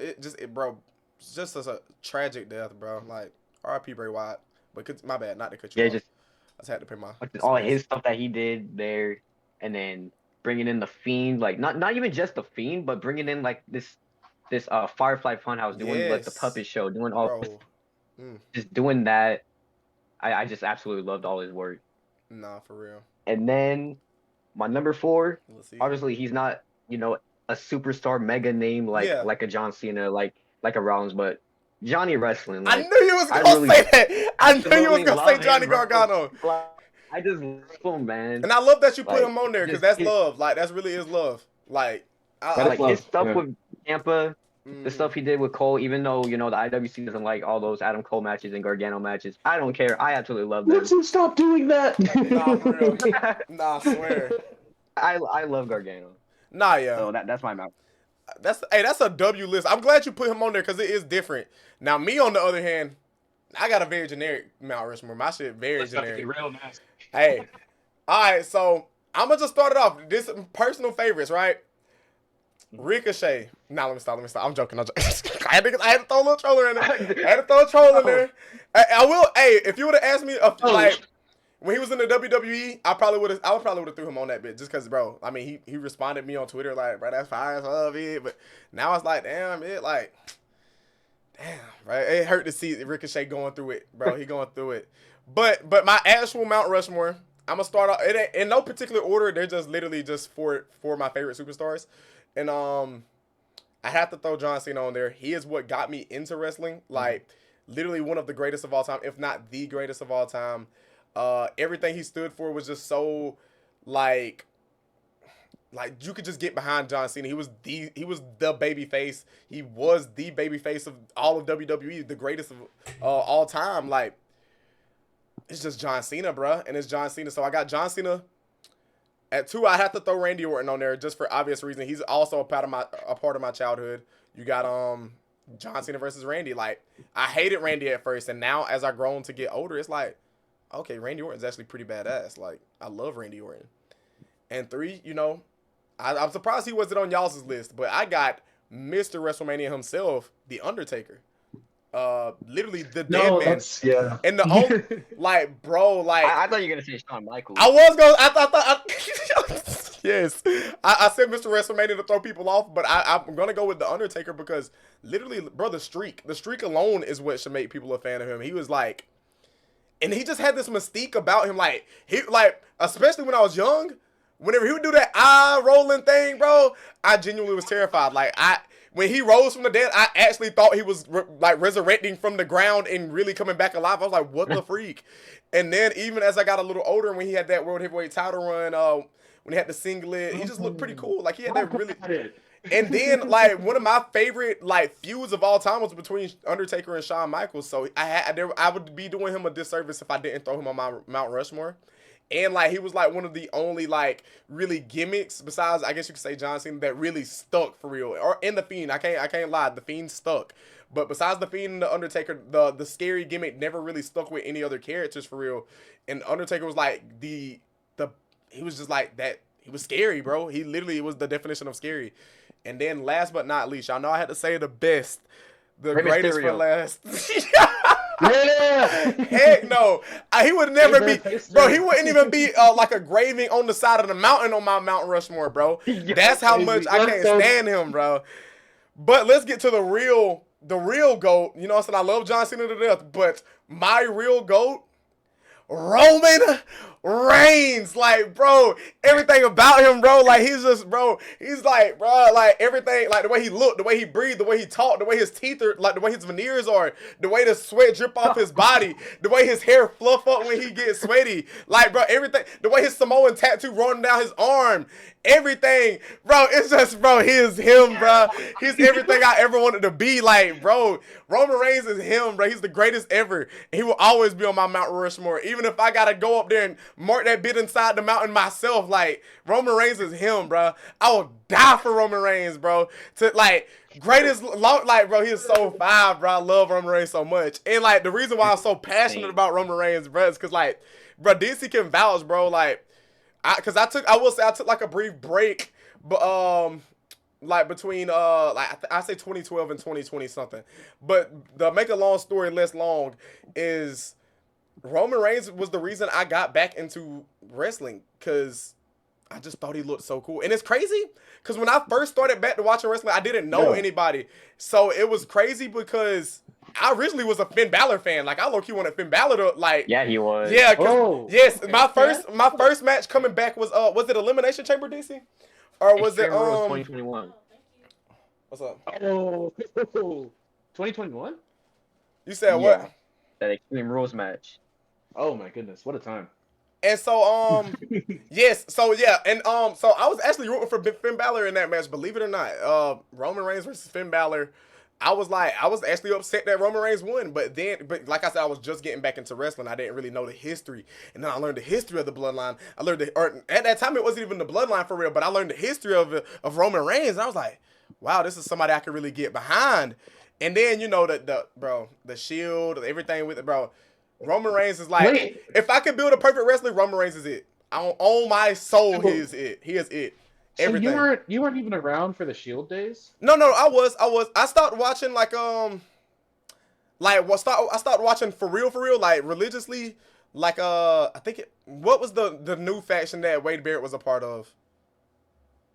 bro, it's just as a tragic death, bro. Like R.I.P. Bray Wyatt. But my bad, not to cut you off. I just had to pay my all his stuff that he did there, and then bringing in the Fiend, like not even just the Fiend, but bringing in like this Firefly Funhouse, doing like the puppet show, doing all just doing that. I just absolutely loved all his work. Nah, for real. And then my number 4, obviously he's not a superstar mega name like a John Cena, like a Rollins, but Johnny Wrestling. Like, I knew you was gonna say that. I knew you was gonna say Johnny Gargano. I just love him, man. And I love that you put him on there because that's love. Like that's really is love. Like his stuff with Tampa, the stuff he did with Cole. Even though the IWC doesn't like all those Adam Cole matches and Gargano matches, I don't care. I absolutely love them. Let's stop doing that. Nah, for real. Nah, I swear. I love Gargano. Nah, yeah. So that's my mouth. That's a W list. I'm glad you put him on there because it is different. Now me on the other hand, I got a very generic Mount Rushmore. My shit very generic. Real nice. Hey, all right. So I'm gonna just start it off. This personal favorites, right? Ricochet. Nah, let me stop. I'm joking. I had to throw a little troller in there. I will. Hey, if you would have asked me, like when he was in the WWE, I probably would have threw him on that bit just because, bro. I mean, he responded me on Twitter like, bro, that's fire, I love it. But now it's like, damn, right? It hurt to see Ricochet going through it, bro. He going through it. But my actual Mount Rushmore, I'm gonna start off in no particular order. They're just literally just for my favorite superstars, and I have to throw John Cena on there. He is what got me into wrestling, like literally one of the greatest of all time, if not the greatest of all time. Everything he stood for was just so like you could just get behind John Cena. He was the baby face. He was the baby face of all of WWE, the greatest of all time. Like, it's just John Cena, bruh, and it's John Cena. So I got John Cena at 2. I have to throw Randy Orton on there just for obvious reason. He's also a part of my childhood. You got John Cena versus Randy. Like, I hated Randy at first, and now as I've grown to get older, it's like, okay, Randy Orton's actually pretty badass. Like, I love Randy Orton. And 3, I'm surprised he wasn't on y'all's list, but I got Mr. WrestleMania himself, The Undertaker. Literally the dead man. Yeah. And the only, like, bro, like, I thought you were gonna say Shawn Michaels. Yes, I said Mr. WrestleMania to throw people off, but I'm gonna go with The Undertaker because literally, bro, the streak alone is what should make people a fan of him. He was like, and he just had this mystique about him, like especially when I was young. Whenever he would do that eye rolling thing, bro, I genuinely was terrified. Like, when he rose from the dead, I actually thought he was resurrecting from the ground and really coming back alive. I was like, what the freak? And then even as I got a little older, when he had that World Heavyweight title run, when he had the singlet, he just looked pretty cool. Like, he had that really. And then, like, one of my favorite, like, feuds of all time was between Undertaker and Shawn Michaels. So I would be doing him a disservice if I didn't throw him on my Mount Rushmore. And, like, he was, like, one of the only, like, really gimmicks besides, I guess you could say, John Cena, that really stuck for real. Or in The Fiend. I can't lie. The Fiend stuck. But besides The Fiend and The Undertaker, the scary gimmick never really stuck with any other characters for real. And Undertaker was, like, he was just, like, that. He was scary, bro. He literally was the definition of scary. And then, last but not least, y'all know I had to say the best. The greatest for last. Yeah. Heck no. He would never be, bro, he wouldn't even be like a graving on the side of the mountain on my Mount Rushmore, bro. That's how much I can't stand him, bro. But let's get to the real GOAT. You know what I'm saying? I love John Cena to death, but my real GOAT, Roman Reigns. Like, bro, everything about him, bro, like, he's just, bro, he's like, bro, like, everything, like, the way he looked, the way he breathed, the way he talked, the way his teeth are, like, the way his veneers are, the way the sweat drip off his body, the way his hair fluff up when he gets sweaty, like, bro, everything, the way his Samoan tattoo rolling down his arm, everything, bro, it's just, bro, he is him, bro. He's everything I ever wanted to be. Like, bro, Roman Reigns is him, bro. He's the greatest ever. And he will always be on my Mount Rushmore. Even if I gotta go up there and mark that bit inside the mountain myself, like, Roman Reigns is him, bro. I will die for Roman Reigns, bro. To, like, greatest, like, bro, he is so fine, bro. I love Roman Reigns so much. And, like, the reason why I'm so passionate about Roman Reigns, bro, is because, like, bro, DC can vouch, bro, like, I took like a brief break, but like between like I say 2012 and 2020 something. But the make a long story less long is Roman Reigns was the reason I got back into wrestling, because I just thought he looked so cool. And it's crazy because when I first started back to watching wrestling, I didn't know anybody. So it was crazy because I originally was a Finn Balor fan. Like, I low-key wanted Finn Balor to, like... Yeah, he was. Yeah, yes, my first match coming back was it Elimination Chamber, DC? Or was it 2021? What's up? Oh, 2021? You said what? That Extreme Rules match. Oh my goodness, what a time. And so, yes, so yeah, and so I was actually rooting for Finn Balor in that match, believe it or not. Roman Reigns versus Finn Balor. I was actually upset that Roman Reigns won, but like I said, I was just getting back into wrestling. I didn't really know the history, and then I learned the history of the Bloodline. At that time, it wasn't even the Bloodline for real, but I learned the history of Roman Reigns, and I was like, wow, this is somebody I could really get behind. And then, you know, the Shield, everything with it, bro. Roman Reigns is like, if I could build a perfect wrestler, Roman Reigns is it. On my soul, he is it. He is it. Everything. So you weren't even around for the Shield days? No, I was. I started watching I started watching for real, like religiously. Like I think what was the new faction that Wade Barrett was a part of?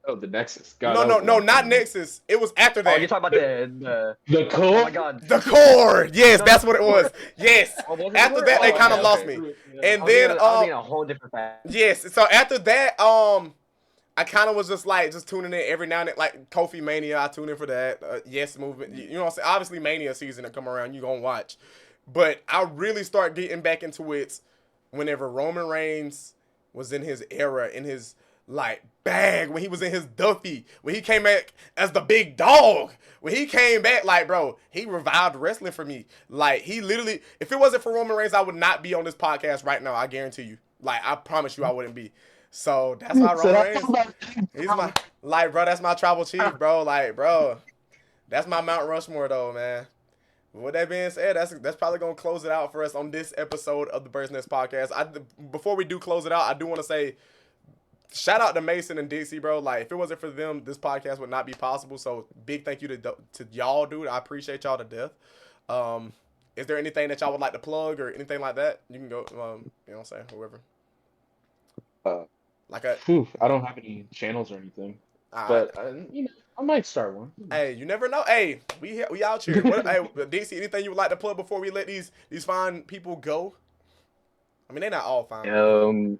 Oh, the Nexus. God, no, not Nexus. It was after that. Oh, you're talking about the Core? Oh my God. The Core. Yes, that's what it was. Yes. After that, they kind of lost me. And then a whole different faction. Yes. So after that, I kind of was just tuning in every now and then, like Kofi Mania. I tune in for that. Yes Movement. You know what I'm saying? Obviously, Mania season to come around, you gonna watch. But I really start getting back into it whenever Roman Reigns was in his era, in his like bag, when he was in his Duffy, when he came back as the big dog, when he came back, like, bro, he revived wrestling for me. Like, he literally, if it wasn't for Roman Reigns, I would not be on this podcast right now. I guarantee you. Like, I promise you, I wouldn't be. So that's my Roman Reigns. He's my, like, bro, that's my tribal chief, bro. Like, bro, that's my Mount Rushmore, though, man. With that being said, that's probably gonna close it out for us on this episode of the Bird's Nest Podcast. Before we do close it out, I do want to say, shout out to Mason and Dixie, bro. Like, if it wasn't for them, this podcast would not be possible. So big thank you to y'all, dude. I appreciate y'all to death. Is there anything that y'all would like to plug or anything like that? You can go. You know what I'm saying? Whoever. I don't have any channels or anything, but you know, I might start one. Hey, you never know. Hey, we out here. Hey, Dixie, anything you would like to plug before we let these fine people go? I mean, they're not all fine.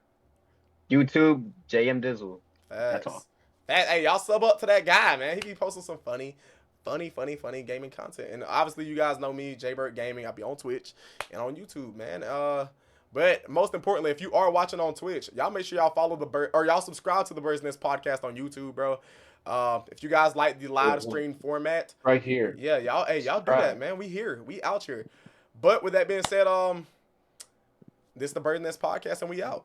YouTube, JM Dizzle. That's all. Hey, y'all sub up to that guy, man. He be posting some funny gaming content. And obviously, you guys know me, J-Bird Gaming. I be on Twitch and on YouTube, man. But most importantly, if you are watching on Twitch, y'all make sure y'all follow y'all subscribe to the Bird's Nest Podcast on YouTube, bro. If you guys like the live stream format, right here, yeah, y'all do that, man. We out here. But with that being said, this is the Bird's Nest Podcast, and we out.